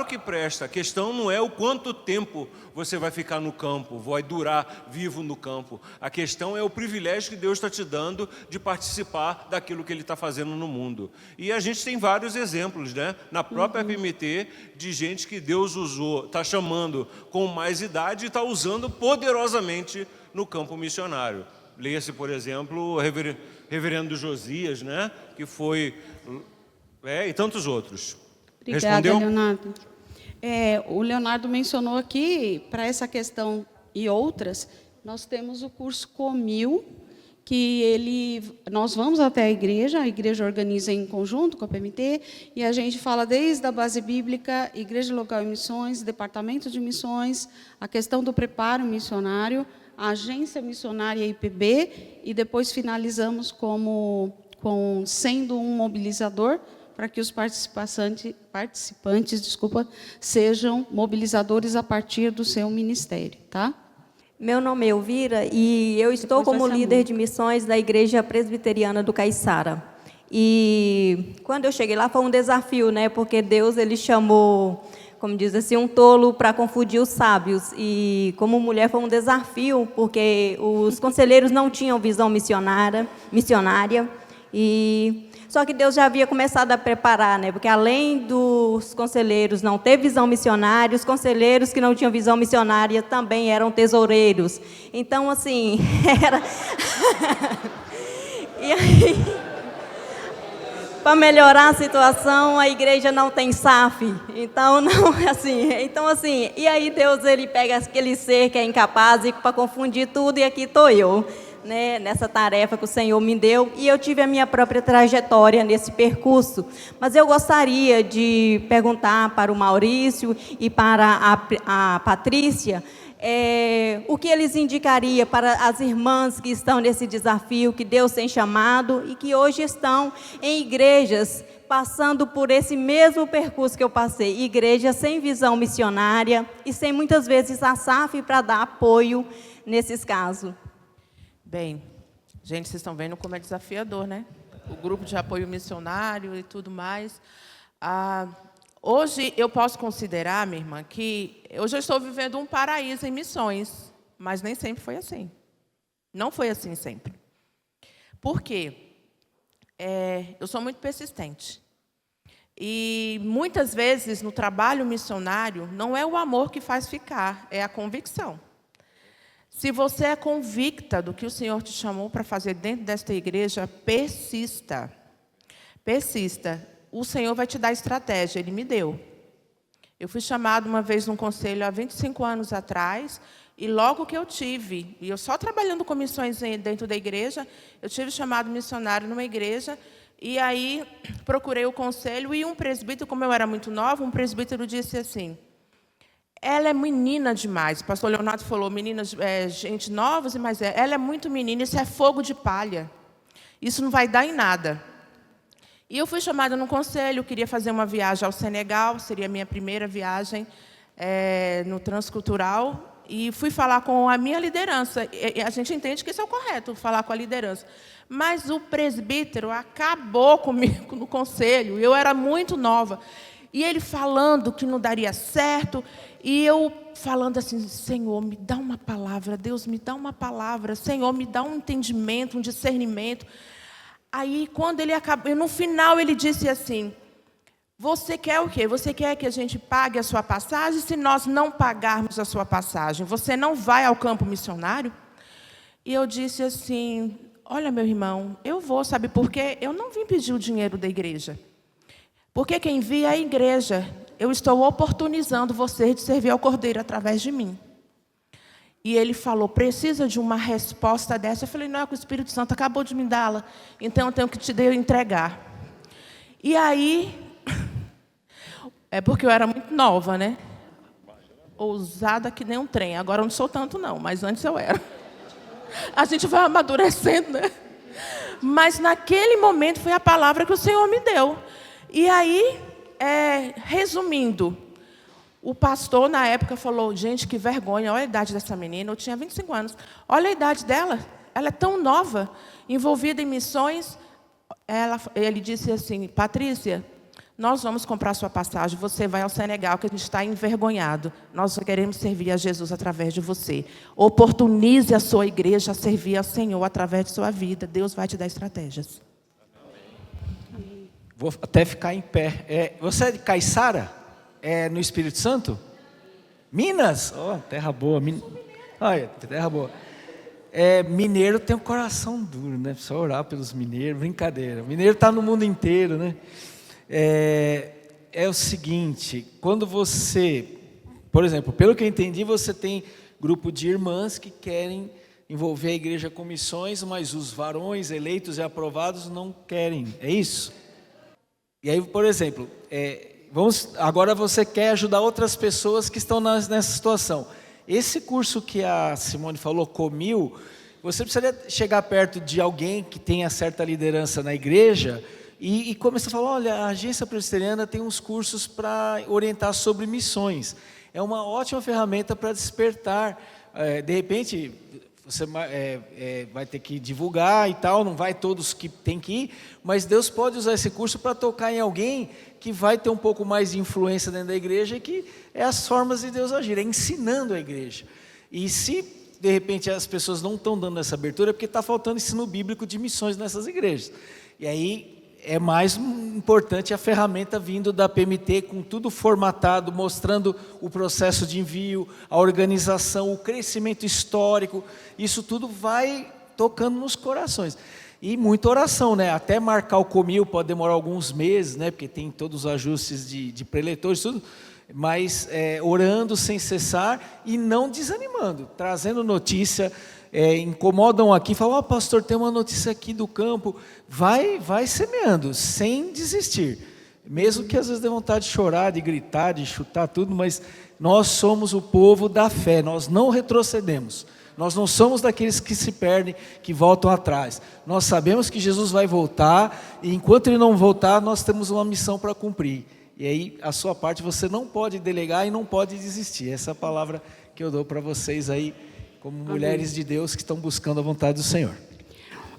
que presta. A questão não é o quanto tempo você vai ficar no campo, vai durar vivo no campo. A questão é o privilégio que Deus está te dando de participar daquilo que Ele está fazendo no mundo. E a gente tem vários exemplos, né? Na própria PMT, de gente que Deus usou, está chamando com mais idade e está usando poderosamente no campo missionário. Leia-se, por exemplo, o reverendo Josias, né? Que foi... e tantos outros. Obrigada, Respondeu? Leonardo. O Leonardo mencionou aqui, para essa questão e outras, nós temos o curso Comil, que nós vamos até a igreja organiza em conjunto com a PMT, e a gente fala desde a base bíblica, Igreja Local e Missões, Departamento de Missões, a questão do preparo missionário, a agência missionária IPB, e depois finalizamos sendo um mobilizador, para que os participantes, sejam mobilizadores a partir do seu ministério, tá? Meu nome é Elvira e eu estou como líder de missões da Igreja Presbiteriana do Caiçara. E quando eu cheguei lá foi um desafio, né? Porque Deus, ele chamou, como diz assim, um tolo para confundir os sábios. E como mulher foi um desafio, porque os conselheiros não tinham visão missionária. E só que Deus já havia começado a preparar, né? Porque além dos conselheiros não ter visão missionária, os conselheiros que não tinham visão missionária também eram tesoureiros. Então, assim, era... E aí, para melhorar a situação, a igreja não tem SAF. Então, não é assim. Então, assim, e aí Deus, ele pega aquele ser que é incapaz para confundir tudo, e aqui estou eu, né, nessa tarefa que o Senhor me deu, e eu tive a minha própria trajetória nesse percurso. Mas eu gostaria de perguntar para o Maurício e para a Patrícia, o que eles indicariam para as irmãs que estão nesse desafio, que Deus tem chamado e que hoje estão em igrejas passando por esse mesmo percurso que eu passei, igrejas sem visão missionária e sem muitas vezes a SAF para dar apoio nesses casos. Bem, gente, vocês estão vendo como é desafiador, né? O grupo de apoio missionário e tudo mais. Hoje eu posso considerar, minha irmã, que hoje eu estou vivendo um paraíso em missões, mas nem sempre foi assim. Não foi assim sempre. Por quê? Eu sou muito persistente. E muitas vezes no trabalho missionário não é o amor que faz ficar, é a convicção. Se você é convicta do que o Senhor te chamou para fazer dentro desta igreja, persista. Persista. O Senhor vai te dar estratégia, Ele me deu. Eu fui chamada uma vez num conselho há 25 anos atrás, e logo que eu tive, e eu só trabalhando com missões dentro da igreja, eu tive chamado missionário numa igreja, e aí procurei o conselho, e um presbítero, como eu era muito nova, um presbítero disse assim: ela é menina demais. O pastor Leonardo falou, meninas, gente novas, mas ela é muito menina, isso é fogo de palha. Isso não vai dar em nada. E eu fui chamada no conselho, queria fazer uma viagem ao Senegal, seria a minha primeira viagem no transcultural, e fui falar com a minha liderança. E a gente entende que isso é o correto, falar com a liderança. Mas o presbítero acabou comigo no conselho, eu era muito nova. E ele falando que não daria certo, e eu falando assim: Senhor, me dá uma palavra, Deus, me dá uma palavra, Senhor, me dá um entendimento, um discernimento. Aí, quando ele acabou, no final ele disse assim: você quer o quê? Você quer que a gente pague a sua passagem? Se nós não pagarmos a sua passagem, você não vai ao campo missionário? E eu disse assim: olha, meu irmão, eu vou, sabe por quê? Eu não vim pedir o dinheiro da igreja. Porque quem envia é a igreja. Eu estou oportunizando você de servir ao Cordeiro através de mim. E ele falou: precisa de uma resposta dessa? Eu falei: não, é que o Espírito Santo acabou de me dá-la, então eu tenho que te entregar. E aí, é porque eu era muito nova, né? Ousada que nem um trem. Agora eu não sou tanto não, mas antes eu era. A gente vai amadurecendo, né? Mas naquele momento foi a palavra que o Senhor me deu. E aí, resumindo, o pastor na época falou: gente, que vergonha, olha a idade dessa menina. Eu tinha 25 anos. Olha a idade dela, ela é tão nova, envolvida em missões. Ele disse assim: Patrícia, nós vamos comprar sua passagem, você vai ao Senegal, que a gente está envergonhado. Nós queremos servir a Jesus através de você. Oportunize a sua igreja a servir ao Senhor através de sua vida. Deus vai te dar estratégias. Vou até ficar em pé. Você é de Caiçara? No Espírito Santo? Minas? Oh, terra boa. Olha, terra boa. Mineiro tem um coração duro, né? Precisa orar pelos mineiros. Brincadeira. Mineiro está no mundo inteiro, né? É o seguinte: quando você, por exemplo, pelo que eu entendi, você tem grupo de irmãs que querem envolver a igreja com missões, mas os varões eleitos e aprovados não querem. É isso? E aí, por exemplo, agora você quer ajudar outras pessoas que estão nessa situação. Esse curso que a Simone falou, Comil, você precisaria chegar perto de alguém que tenha certa liderança na igreja e começar a falar: olha, a Agência Presbiteriana tem uns cursos para orientar sobre missões. É uma ótima ferramenta para despertar. De repente, você vai ter que divulgar e tal, não vai todos que tem que ir, mas Deus pode usar esse curso para tocar em alguém que vai ter um pouco mais de influência dentro da igreja, que é as formas de Deus agir, é ensinando a igreja. E se, de repente, as pessoas não estão dando essa abertura, é porque está faltando ensino bíblico de missões nessas igrejas. E aí é mais importante a ferramenta vindo da PMT, com tudo formatado, mostrando o processo de envio, a organização, o crescimento histórico, isso tudo vai tocando nos corações. E muita oração, né? Até marcar o comil pode demorar alguns meses, né? Porque tem todos os ajustes de preletores, tudo, mas orando sem cessar e não desanimando, trazendo notícia. Incomodam aqui, falam, pastor, tem uma notícia aqui do campo, vai semeando, sem desistir, mesmo que às vezes dê vontade de chorar, de gritar, de chutar tudo, mas nós somos o povo da fé, nós não retrocedemos, nós não somos daqueles que se perdem, que voltam atrás, nós sabemos que Jesus vai voltar, e enquanto Ele não voltar, nós temos uma missão para cumprir, e aí a sua parte você não pode delegar e não pode desistir, essa é a palavra que eu dou para vocês aí, como mulheres de Deus que estão buscando a vontade do Senhor.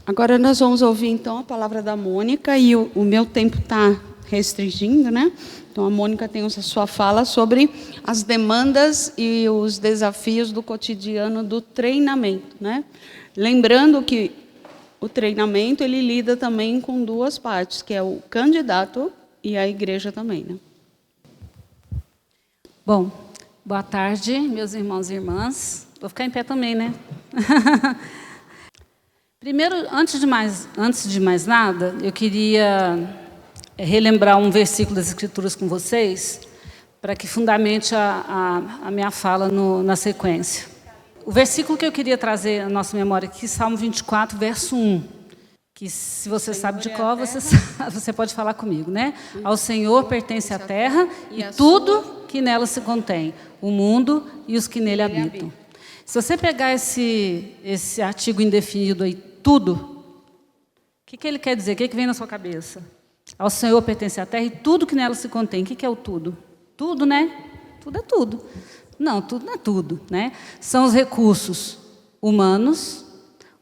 Agora nós vamos ouvir então a palavra da Mônica, e o meu tempo está restringindo, né? Então a Mônica tem a sua fala sobre as demandas e os desafios do cotidiano do treinamento, né? Lembrando que o treinamento ele lida também com duas partes, que é o candidato e a igreja também, né? Bom, boa tarde, meus irmãos e irmãs. Vou ficar em pé também, né? Primeiro, antes de mais nada, eu queria relembrar um versículo das Escrituras com vocês, para que fundamente a minha fala na sequência. O versículo que eu queria trazer à nossa memória aqui, Salmo 24, verso 1, que se você sabe de qual, você pode falar comigo, né? Ao Senhor pertence a terra e tudo que nela se contém, o mundo e os que nele habitam. Se você pegar esse artigo indefinido aí, tudo, o que ele quer dizer? O que vem na sua cabeça? Ao Senhor pertence a terra e tudo que nela se contém. O que é o tudo? Tudo, né? Tudo é tudo. Não, tudo não é tudo, né? São os recursos humanos,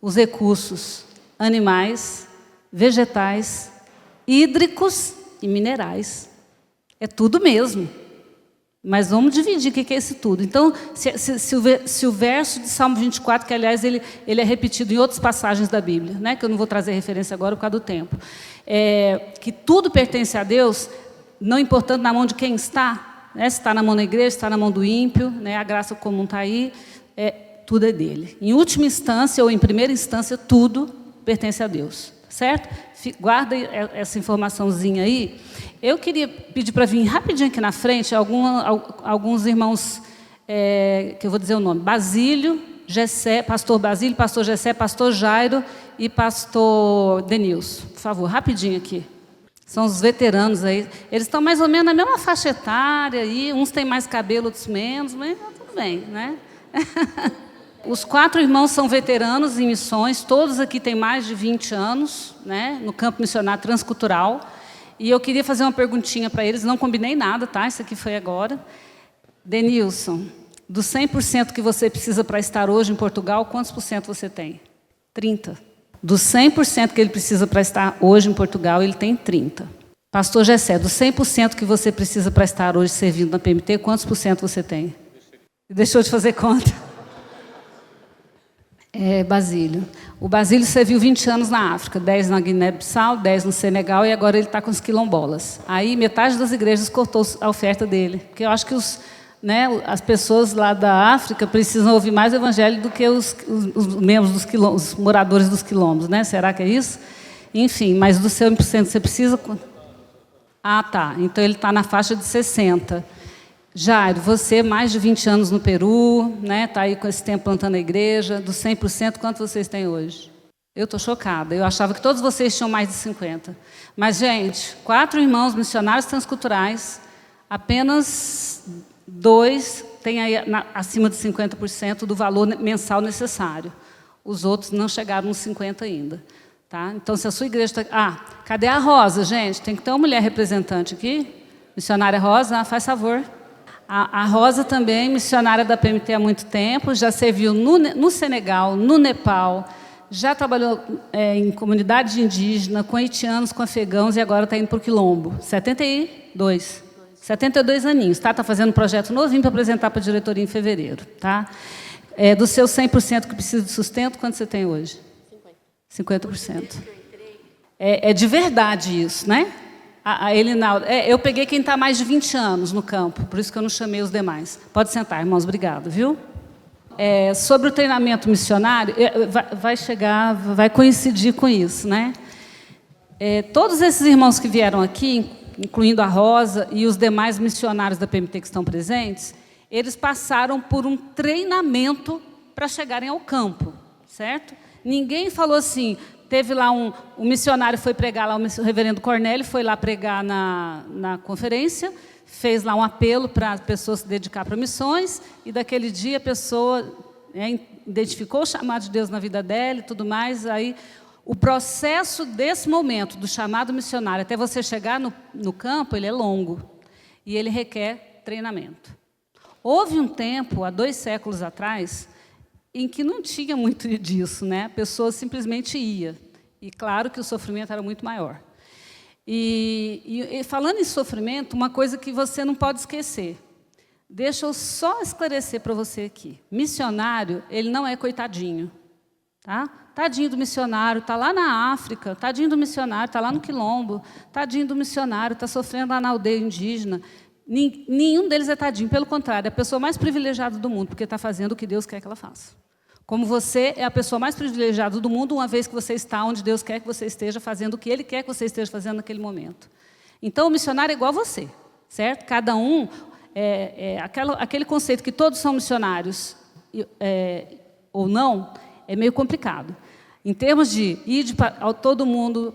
os recursos animais, vegetais, hídricos e minerais. É tudo mesmo. Mas vamos dividir o que é esse tudo. Então, se o verso de Salmo 24, que, aliás, ele é repetido em outras passagens da Bíblia, né, que eu não vou trazer referência agora por causa do tempo, que tudo pertence a Deus, não importando na mão de quem está, né, se está na mão da igreja, se está na mão do ímpio, né, a graça comum está aí, tudo é dele. Em última instância, ou em primeira instância, tudo pertence a Deus. Certo? Guarda essa informaçãozinha aí. Eu queria pedir para vir rapidinho aqui na frente alguns irmãos, que eu vou dizer o nome, Basílio, Gessé, pastor Basílio, pastor Gessé, pastor Jairo e pastor Denilson. Por favor, rapidinho aqui. São os veteranos aí. Eles estão mais ou menos na mesma faixa etária, aí, uns têm mais cabelo, outros menos, mas tudo bem, né? Os 4 irmãos são veteranos em missões, todos aqui têm mais de 20 anos, né, no campo missionário transcultural. E eu queria fazer uma perguntinha para eles, não combinei nada, tá? Isso aqui foi agora. Denilson, do 100% que você precisa para estar hoje em Portugal, quantos por cento você tem? 30. Do 100% que ele precisa para estar hoje em Portugal, ele tem 30. Pastor Gessé, do 100% que você precisa para estar hoje servindo na PMT, quantos por cento você tem? Deixou de fazer conta. Basílio. O Basílio serviu 20 anos na África, 10 na Guiné-Bissau, 10 no Senegal, e agora ele está com os quilombolas. Aí metade das igrejas cortou a oferta dele, porque eu acho que as pessoas lá da África precisam ouvir mais o evangelho do que os membros dos quilombos, os moradores dos quilombos, né? Será que é isso? Enfim, mas do 100% você precisa... Ah, tá. Então ele está na faixa de 60%. Jairo, você, mais de 20 anos no Peru, né? Está aí com esse tempo plantando a igreja. Do 100%, quanto vocês têm hoje? Eu estou chocada. Eu achava que todos vocês tinham mais de 50%. Mas, gente, 4 irmãos missionários transculturais, apenas 2 têm aí acima de 50% do valor mensal necessário. Os outros não chegaram nos 50% ainda. Tá? Então, se a sua igreja está... cadê a Rosa, gente? Tem que ter uma mulher representante aqui. Missionária Rosa, faz favor. A Rosa também, missionária da PMT há muito tempo, já serviu no Senegal, no Nepal, já trabalhou em comunidade indígena, com haitianos, com afegãos, e agora está indo para o Quilombo. 72 aninhos, tá? Está fazendo um projeto novinho para apresentar para a diretoria em fevereiro. Tá? Do seu 100% que precisa de sustento, quanto você tem hoje? 50%. É de verdade isso, né? A Elinalda. Eu peguei quem está mais de 20 anos no campo, por isso que eu não chamei os demais. Pode sentar, irmãos, obrigado, viu? Sobre o treinamento missionário, vai coincidir com isso, né? Todos esses irmãos que vieram aqui, incluindo a Rosa e os demais missionários da PMT que estão presentes, eles passaram por um treinamento para chegarem ao campo, certo? Ninguém falou assim, teve lá um missionário foi pregar lá, o reverendo Cornélio foi lá pregar na conferência, fez lá um apelo para as pessoas se dedicar para missões, e daquele dia a pessoa identificou o chamado de Deus na vida dela e tudo mais. Aí o processo desse momento, do chamado missionário, até você chegar no campo, ele é longo, e ele requer treinamento. Houve um tempo, há 2 séculos atrás, em que não tinha muito disso, né? A pessoa simplesmente ia. E claro que o sofrimento era muito maior. E falando em sofrimento, uma coisa que você não pode esquecer. Deixa eu só esclarecer para você aqui. Missionário, ele não é coitadinho. Tá? Tadinho do missionário, está lá na África. Tadinho do missionário, está lá no Quilombo. Tadinho do missionário, está sofrendo lá na aldeia indígena. Nenhum deles é tadinho. Pelo contrário, é a pessoa mais privilegiada do mundo, porque está fazendo o que Deus quer que ela faça. Como você é a pessoa mais privilegiada do mundo, uma vez que você está onde Deus quer que você esteja, fazendo o que Ele quer que você esteja fazendo naquele momento. Então, o missionário é igual a você, certo? Cada um, aquele conceito que todos são missionários ou não, é meio complicado. Em termos de ir a todo mundo,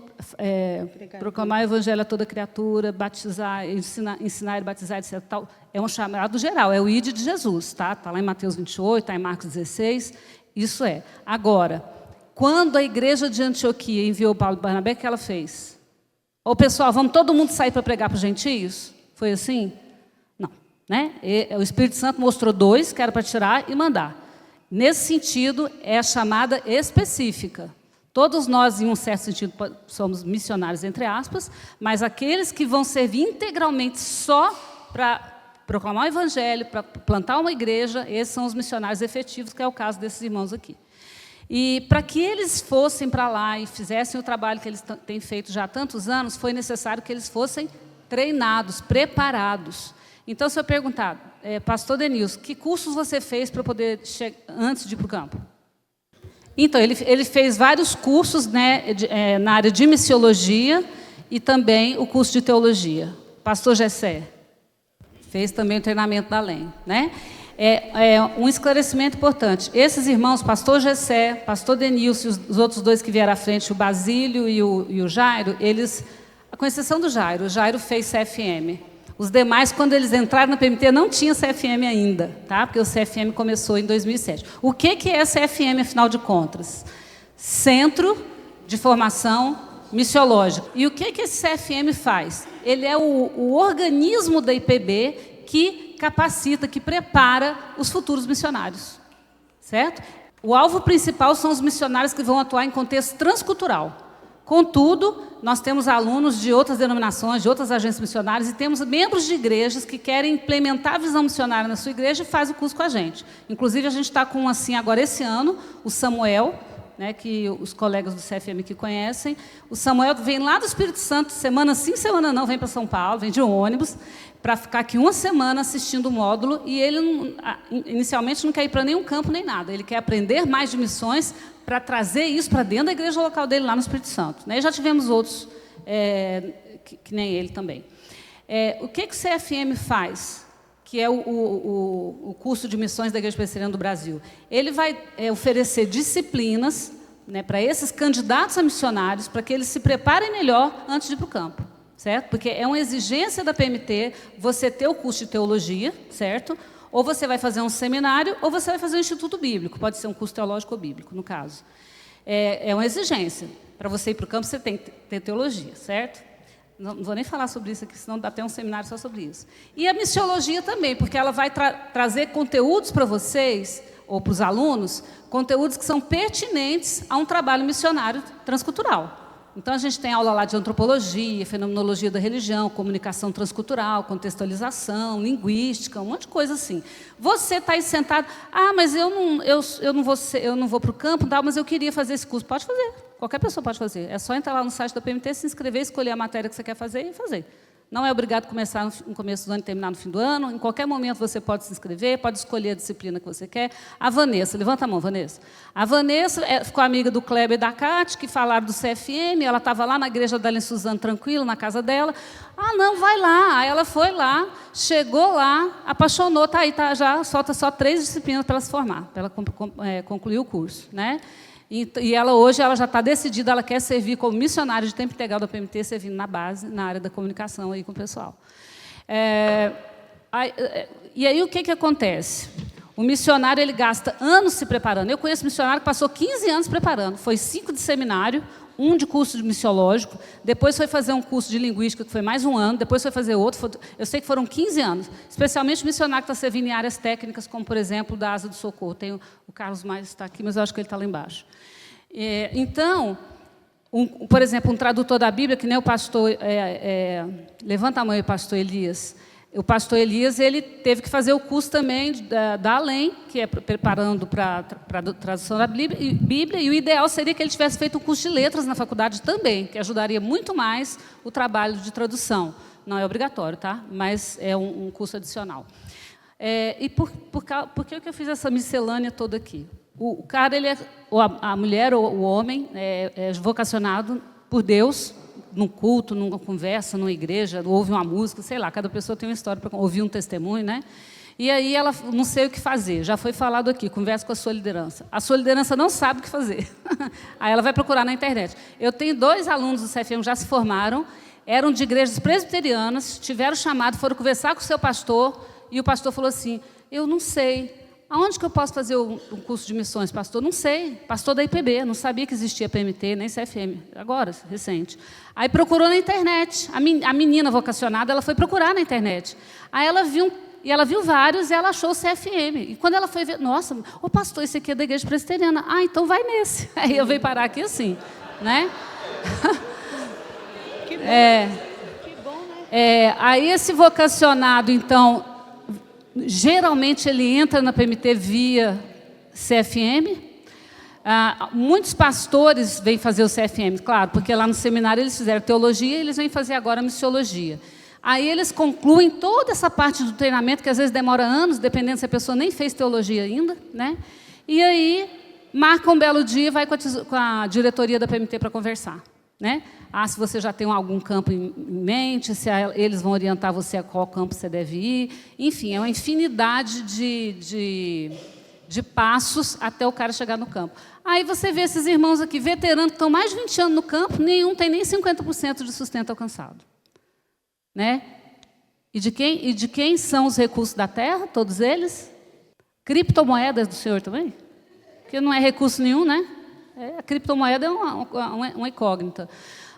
proclamar o evangelho a toda criatura, batizar, ensinar e batizar, etc. Tal, é um chamado geral, é o ide de Jesus. Está lá em Mateus 28, está em Marcos 16, isso é. Agora, quando a igreja de Antioquia enviou Paulo e Barnabé, o que ela fez? Pessoal, vamos todo mundo sair para pregar para os gentios? Foi assim? Não. Né? O Espírito Santo mostrou 2, que era para tirar e mandar. Nesse sentido, é a chamada específica. Todos nós, em um certo sentido, somos missionários, entre aspas, mas aqueles que vão servir integralmente só para proclamar o evangelho, para plantar uma igreja, esses são os missionários efetivos, que é o caso desses irmãos aqui. E para que eles fossem para lá e fizessem o trabalho que eles têm feito já há tantos anos, foi necessário que eles fossem treinados, preparados. Então, se eu perguntar, pastor Denilson, que cursos você fez para poder antes de ir para o campo? Então, ele fez vários cursos, né, na área de missiologia e também o curso de teologia. Pastor Gessé fez também o treinamento da LEM. Né? Um esclarecimento importante. Esses irmãos, pastor Gessé, pastor Denilson e os outros 2 que vieram à frente, o Basílio e o Jairo, com exceção do Jairo, o Jairo fez CFM. Os demais, quando eles entraram na PMT, não tinha CFM ainda, tá? Porque o CFM começou em 2007. O que é CFM, afinal de contas? Centro de Formação Missiológica. E o que esse CFM faz? Ele é o organismo da IPB que capacita, que prepara os futuros missionários. Certo? O alvo principal são os missionários que vão atuar em contexto transcultural. Contudo, nós temos alunos de outras denominações, de outras agências missionárias, e temos membros de igrejas que querem implementar a visão missionária na sua igreja e fazem o curso com a gente. Inclusive, a gente está com, assim, agora esse ano, o Samuel, né, que os colegas do CFM aqui conhecem. O Samuel vem lá do Espírito Santo, semana sim, semana não, vem para São Paulo, vem de ônibus, para ficar aqui uma semana assistindo o módulo, e ele, inicialmente, não quer ir para nenhum campo nem nada. Ele quer aprender mais de missões para trazer isso para dentro da igreja local dele, lá no Espírito Santo. Né? E já tivemos outros, que nem ele também. O que o CFM faz, que é o curso de missões da Igreja Presbiteriana do Brasil? Ele vai oferecer disciplinas, né, para esses candidatos a missionários, para que eles se preparem melhor antes de ir para o campo. Certo? Porque é uma exigência da PMT você ter o curso de teologia, certo? Ou você vai fazer um seminário, ou você vai fazer um instituto bíblico. Pode ser um curso teológico ou bíblico, no caso. É uma exigência. Para você ir para o campo, você tem que ter teologia, certo? Não vou nem falar sobre isso aqui, senão dá até um seminário só sobre isso. E a missiologia também, porque ela vai trazer conteúdos para vocês, ou para os alunos, conteúdos que são pertinentes a um trabalho missionário transcultural. Então, a gente tem aula lá de antropologia, fenomenologia da religião, comunicação transcultural, contextualização, linguística, um monte de coisa assim. Você está aí sentado, mas eu não vou para o campo, mas eu queria fazer esse curso. Pode fazer, qualquer pessoa pode fazer. É só entrar lá no site da PMT, se inscrever, escolher a matéria que você quer fazer e fazer. Não é obrigado a começar no começo do ano e terminar no fim do ano. Em qualquer momento você pode se inscrever, pode escolher a disciplina que você quer. A Vanessa, levanta a mão, Vanessa. A Vanessa ficou amiga do Kleber e da Cátia, que falaram do CFM. Ela estava lá na igreja da Ellen Suzano, tranquila, na casa dela. Não, vai lá. Aí ela foi lá, chegou lá, apaixonou. Tá aí, já falta só 3 disciplinas para ela se formar, para ela concluir o curso, né? E ela hoje já está decidida, ela quer servir como missionária de tempo integral da PMT, servindo na base, na área da comunicação aí com o pessoal. E aí o que acontece? O missionário ele gasta anos se preparando. Eu conheço missionário que passou 15 anos preparando. Foi 5 de seminário, 1 de curso de missiológico, depois foi fazer um curso de linguística, que foi mais 1 ano, depois foi fazer outro. Eu sei que foram 15 anos, especialmente o missionário que está servindo em áreas técnicas, como, por exemplo, da Asa do Socorro. Tem o Carlos Mais está aqui, mas eu acho que ele está lá embaixo. Então, por exemplo, um tradutor da Bíblia, que nem o pastor... levanta a mão aí, pastor Elias. O pastor Elias ele teve que fazer o curso também da Além, que é preparando para a tradução da Bíblia, e o ideal seria que ele tivesse feito o curso de letras na faculdade também, que ajudaria muito mais o trabalho de tradução. Não é obrigatório, tá? Mas é um curso adicional. E por que eu fiz essa miscelânea toda aqui? O cara, a mulher ou o homem é vocacionado por Deus, num culto, numa conversa, numa igreja, ouve uma música, sei lá, cada pessoa tem uma história para ouvir um testemunho, né? E aí ela não sei o que fazer, já foi falado aqui, conversa com a sua liderança. A sua liderança não sabe o que fazer. Aí ela vai procurar na internet. Eu tenho 2 alunos do CFM que já se formaram, eram de igrejas presbiterianas, tiveram chamado, foram conversar com o seu pastor, e o pastor falou assim, eu não sei, aonde que eu posso fazer um curso de missões, pastor? Não sei. Pastor da IPB, não sabia que existia PMT, nem CFM, agora, recente. Aí procurou na internet. A menina vocacionada, ela foi procurar na internet. Aí ela viu vários e ela achou o CFM. E quando ela foi ver, nossa, pastor, esse aqui é da igreja presbiteriana. Então vai nesse. Aí eu veio parar aqui assim, né? Que bom. Que bom, né? Aí esse vocacionado, então... Geralmente ele entra na PMT via CFM. Muitos pastores vêm fazer o CFM, claro, porque lá no seminário eles fizeram teologia e eles vêm fazer agora missiologia. Aí eles concluem toda essa parte do treinamento, que às vezes demora anos, dependendo se a pessoa nem fez teologia ainda, né? E aí marca um belo dia e vai com a diretoria da PMT para conversar, né? Se você já tem algum campo em mente, se eles vão orientar você a qual campo você deve ir. Enfim, é uma infinidade de passos até o cara chegar no campo. Aí você vê esses irmãos aqui, veteranos, que estão mais de 20 anos no campo, nenhum tem nem 50% de sustento alcançado. Né? E de quem são os recursos da terra, todos eles? Criptomoedas do Senhor também? Porque não é recurso nenhum, né? A criptomoeda é uma incógnita.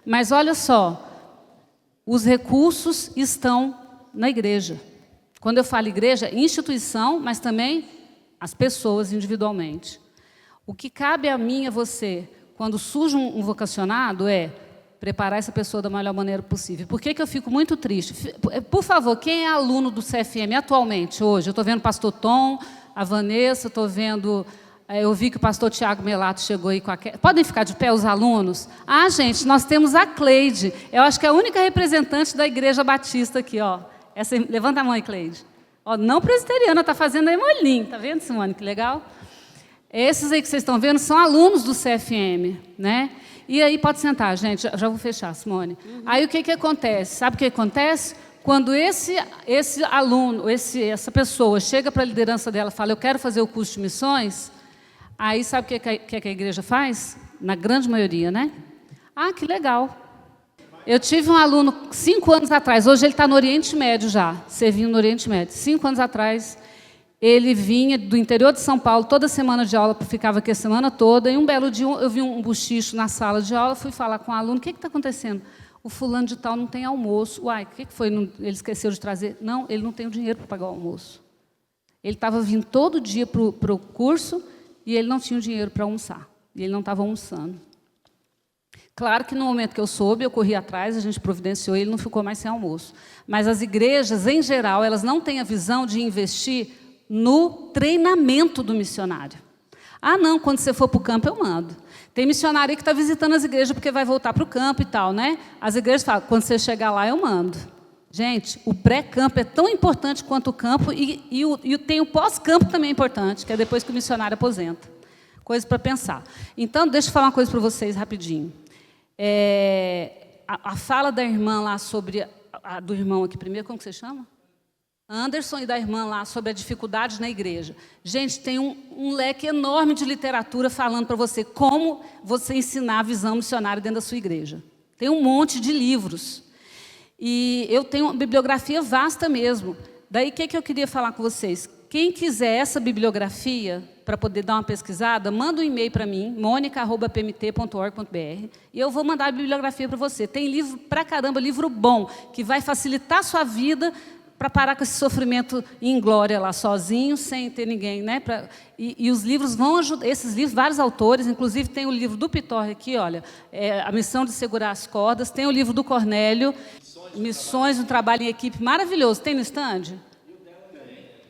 Mas olha só, os recursos estão na igreja. Quando eu falo igreja, instituição, mas também as pessoas individualmente. O que cabe a mim e a você, quando surge um vocacionado, é preparar essa pessoa da melhor maneira possível. Por que eu fico muito triste? Por favor, quem é aluno do CFM atualmente, hoje? Eu estou vendo o pastor Tom, a Vanessa, estou vendo... Eu vi que o pastor Tiago Melato chegou aí com a... Podem ficar de pé os alunos? Gente, nós temos a Cleide. Eu acho que é a única representante da Igreja Batista aqui, ó. Levanta a mão aí, Cleide. Não presbiteriana, está fazendo aí molinho. Está vendo, Simone? Que legal. Esses aí que vocês estão vendo são alunos do CFM, né? E aí, pode sentar, gente. Já vou fechar, Simone. Aí, o que acontece? Sabe o que acontece? Quando esse aluno, essa pessoa chega para a liderança dela e fala, eu quero fazer o curso de missões... Aí, sabe o que a igreja faz? Na grande maioria, né? Que legal. Eu tive um aluno 5 anos atrás, hoje ele está no Oriente Médio já, servindo no Oriente Médio. 5 anos atrás, ele vinha do interior de São Paulo, toda semana de aula, ficava aqui a semana toda, e um belo dia eu vi um bochicho na sala de aula, fui falar com o aluno, o que está acontecendo? o fulano de tal não tem almoço. Uai, o que foi? Ele esqueceu de trazer? Não, ele não tem o dinheiro para pagar o almoço. Ele estava vindo todo dia para o curso e ele não tinha o dinheiro para almoçar. E ele não estava almoçando. Claro que no momento que eu soube, eu corri atrás, a gente providenciou e ele não ficou mais sem almoço. Mas as igrejas, em geral, elas não têm a visão de investir no treinamento do missionário. Ah, não, quando você for para o campo, eu mando. Tem missionário aí que está visitando as igrejas porque vai voltar para o campo e tal, né? As igrejas falam, quando você chegar lá, eu mando. Gente, o pré-campo é tão importante quanto o campo e tem o pós-campo também importante, que é depois que o missionário aposenta. Coisa para pensar. Então, deixa eu falar uma coisa para vocês rapidinho. A fala da irmã lá sobre... do irmão aqui primeiro, como que você chama? Anderson, e da irmã lá sobre a dificuldade na igreja. Gente, tem um leque enorme de literatura falando para você como você ensinar a visão missionária dentro da sua igreja. Tem um monte de livros. E eu tenho uma bibliografia vasta mesmo. Daí, o que eu queria falar com vocês? Quem quiser essa bibliografia, para poder dar uma pesquisada, manda um e-mail para mim, monica@pmt.org.br, e eu vou mandar a bibliografia para você. Tem livro pra caramba, livro bom, que vai facilitar a sua vida para parar com esse sofrimento em glória lá sozinho, sem ter ninguém, né? E os livros vão ajudar, esses livros, vários autores, inclusive tem o livro do Pitorre aqui, olha, A Missão de Segurar as Cordas, tem o livro do Cornélio, Missões, um Trabalho em Equipe, maravilhoso. Tem no stand?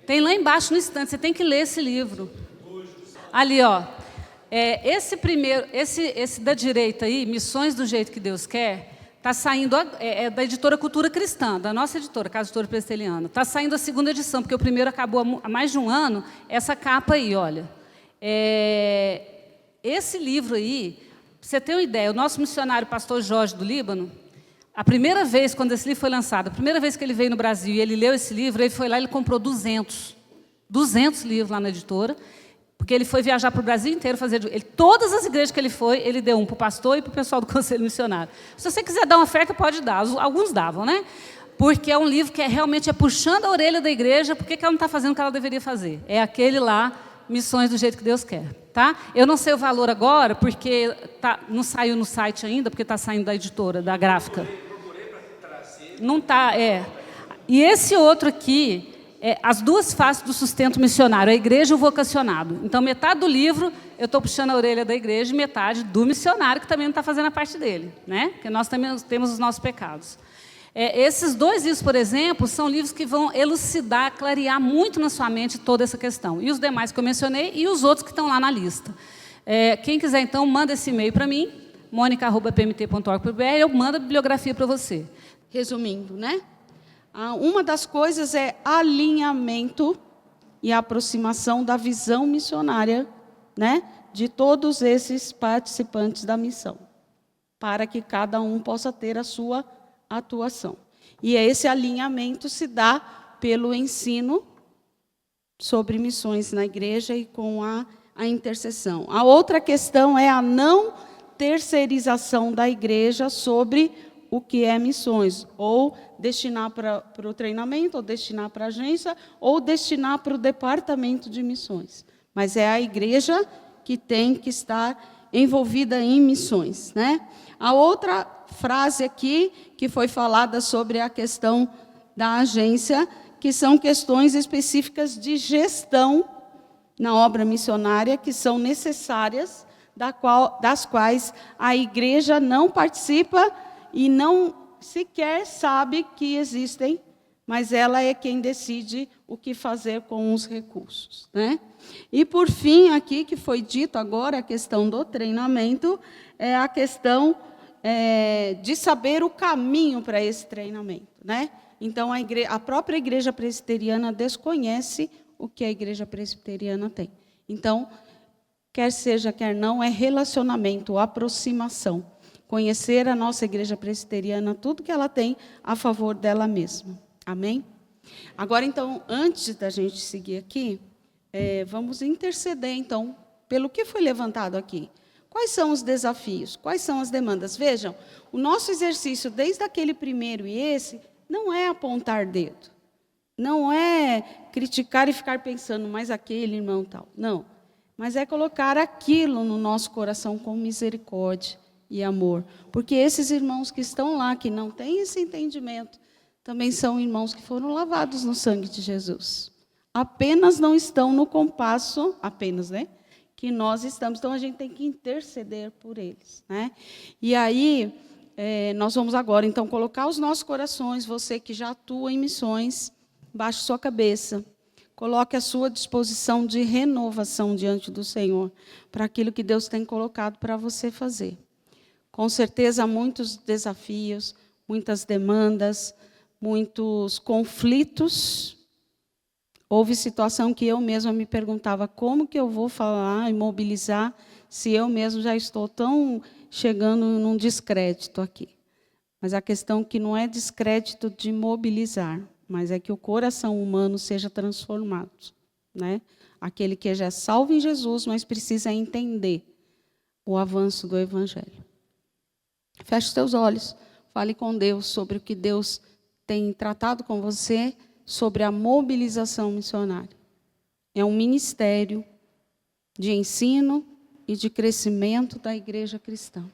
Tem lá embaixo no stand, você tem que ler esse livro. Ali, ó, esse primeiro, esse da direita aí, Missões do Jeito que Deus Quer, está saindo, da editora Cultura Cristã, da nossa editora, Casa Editora Presbiteriana. Está saindo a segunda edição, porque o primeiro acabou há mais de um ano, essa capa aí, olha. Esse livro aí, pra você ter uma ideia, o nosso missionário, pastor Jorge do Líbano, a primeira vez, quando esse livro foi lançado, a primeira vez que ele veio no Brasil e ele leu esse livro, ele foi lá e ele comprou 200 livros lá na editora, porque ele foi viajar para o Brasil inteiro fazer... todas as igrejas que ele foi, ele deu um para o pastor e para o pessoal do Conselho Missionário. Se você quiser dar uma oferta, pode dar. Alguns davam, né? Porque é um livro que realmente é puxando a orelha da igreja, porque ela não está fazendo o que ela deveria fazer. É aquele lá, Missões do Jeito que Deus Quer. Tá? Eu não sei o valor agora, porque não saiu no site ainda, porque está saindo da editora, da gráfica. Não está, E esse outro aqui... as duas faces do sustento missionário, a igreja e o vocacionado. Então, metade do livro, eu estou puxando a orelha da igreja, e metade do missionário, que também não está fazendo a parte dele, né? Porque nós também temos os nossos pecados. Esses dois livros, por exemplo, são livros que vão elucidar, clarear muito na sua mente toda essa questão. E os demais que eu mencionei, e os outros que estão lá na lista. Quem quiser, então, manda esse e-mail para mim, monica@pmt.org.br, eu mando a bibliografia para você. Resumindo, né? Uma das coisas é alinhamento e aproximação da visão missionária, né, de todos esses participantes da missão, para que cada um possa ter a sua atuação. E esse alinhamento se dá pelo ensino sobre missões na igreja e com a intercessão. A outra questão é a não terceirização da igreja sobre o que é missões, ou destinar para o treinamento, ou destinar para a agência, ou destinar para o departamento de missões. Mas é a igreja que tem que estar envolvida em missões, né? A outra frase aqui, que foi falada sobre a questão da agência, que são questões específicas de gestão na obra missionária, que são necessárias, das quais a igreja não participa e não sequer sabe que existem, mas ela é quem decide o que fazer com os recursos, né? E, por fim, aqui, que foi dito agora, a questão do treinamento, é a questão de saber o caminho para esse treinamento, né? Então, a própria igreja presbiteriana desconhece o que a igreja presbiteriana tem. Então, quer seja, quer não, é relacionamento, aproximação. Conhecer a nossa igreja presbiteriana, tudo que ela tem a favor dela mesma. Amém? Agora, então, antes da gente seguir aqui, vamos interceder, então, pelo que foi levantado aqui. Quais são os desafios? Quais são as demandas? Vejam, o nosso exercício, desde aquele primeiro e esse, não é apontar dedo. Não é criticar e ficar pensando, mas aquele irmão tal. Não. Mas é colocar aquilo no nosso coração com misericórdia e amor. Porque esses irmãos que estão lá, que não têm esse entendimento, também são irmãos que foram lavados no sangue de Jesus. Apenas não estão no compasso, que nós estamos. Então, a gente tem que interceder por eles, né? E aí, nós vamos agora, então, colocar os nossos corações, você que já atua em missões, baixe sua cabeça, coloque a sua disposição de renovação diante do Senhor, para aquilo que Deus tem colocado para você fazer. Com certeza, há muitos desafios, muitas demandas, muitos conflitos. Houve situação que eu mesma me perguntava como que eu vou falar e mobilizar se eu mesmo já estou tão chegando num descrédito aqui. Mas a questão que não é descrédito de mobilizar, mas é que o coração humano seja transformado, né? Aquele que já é salvo em Jesus, mas precisa entender o avanço do Evangelho. Feche os teus olhos, fale com Deus sobre o que Deus tem tratado com você, sobre a mobilização missionária. É um ministério de ensino e de crescimento da igreja cristã.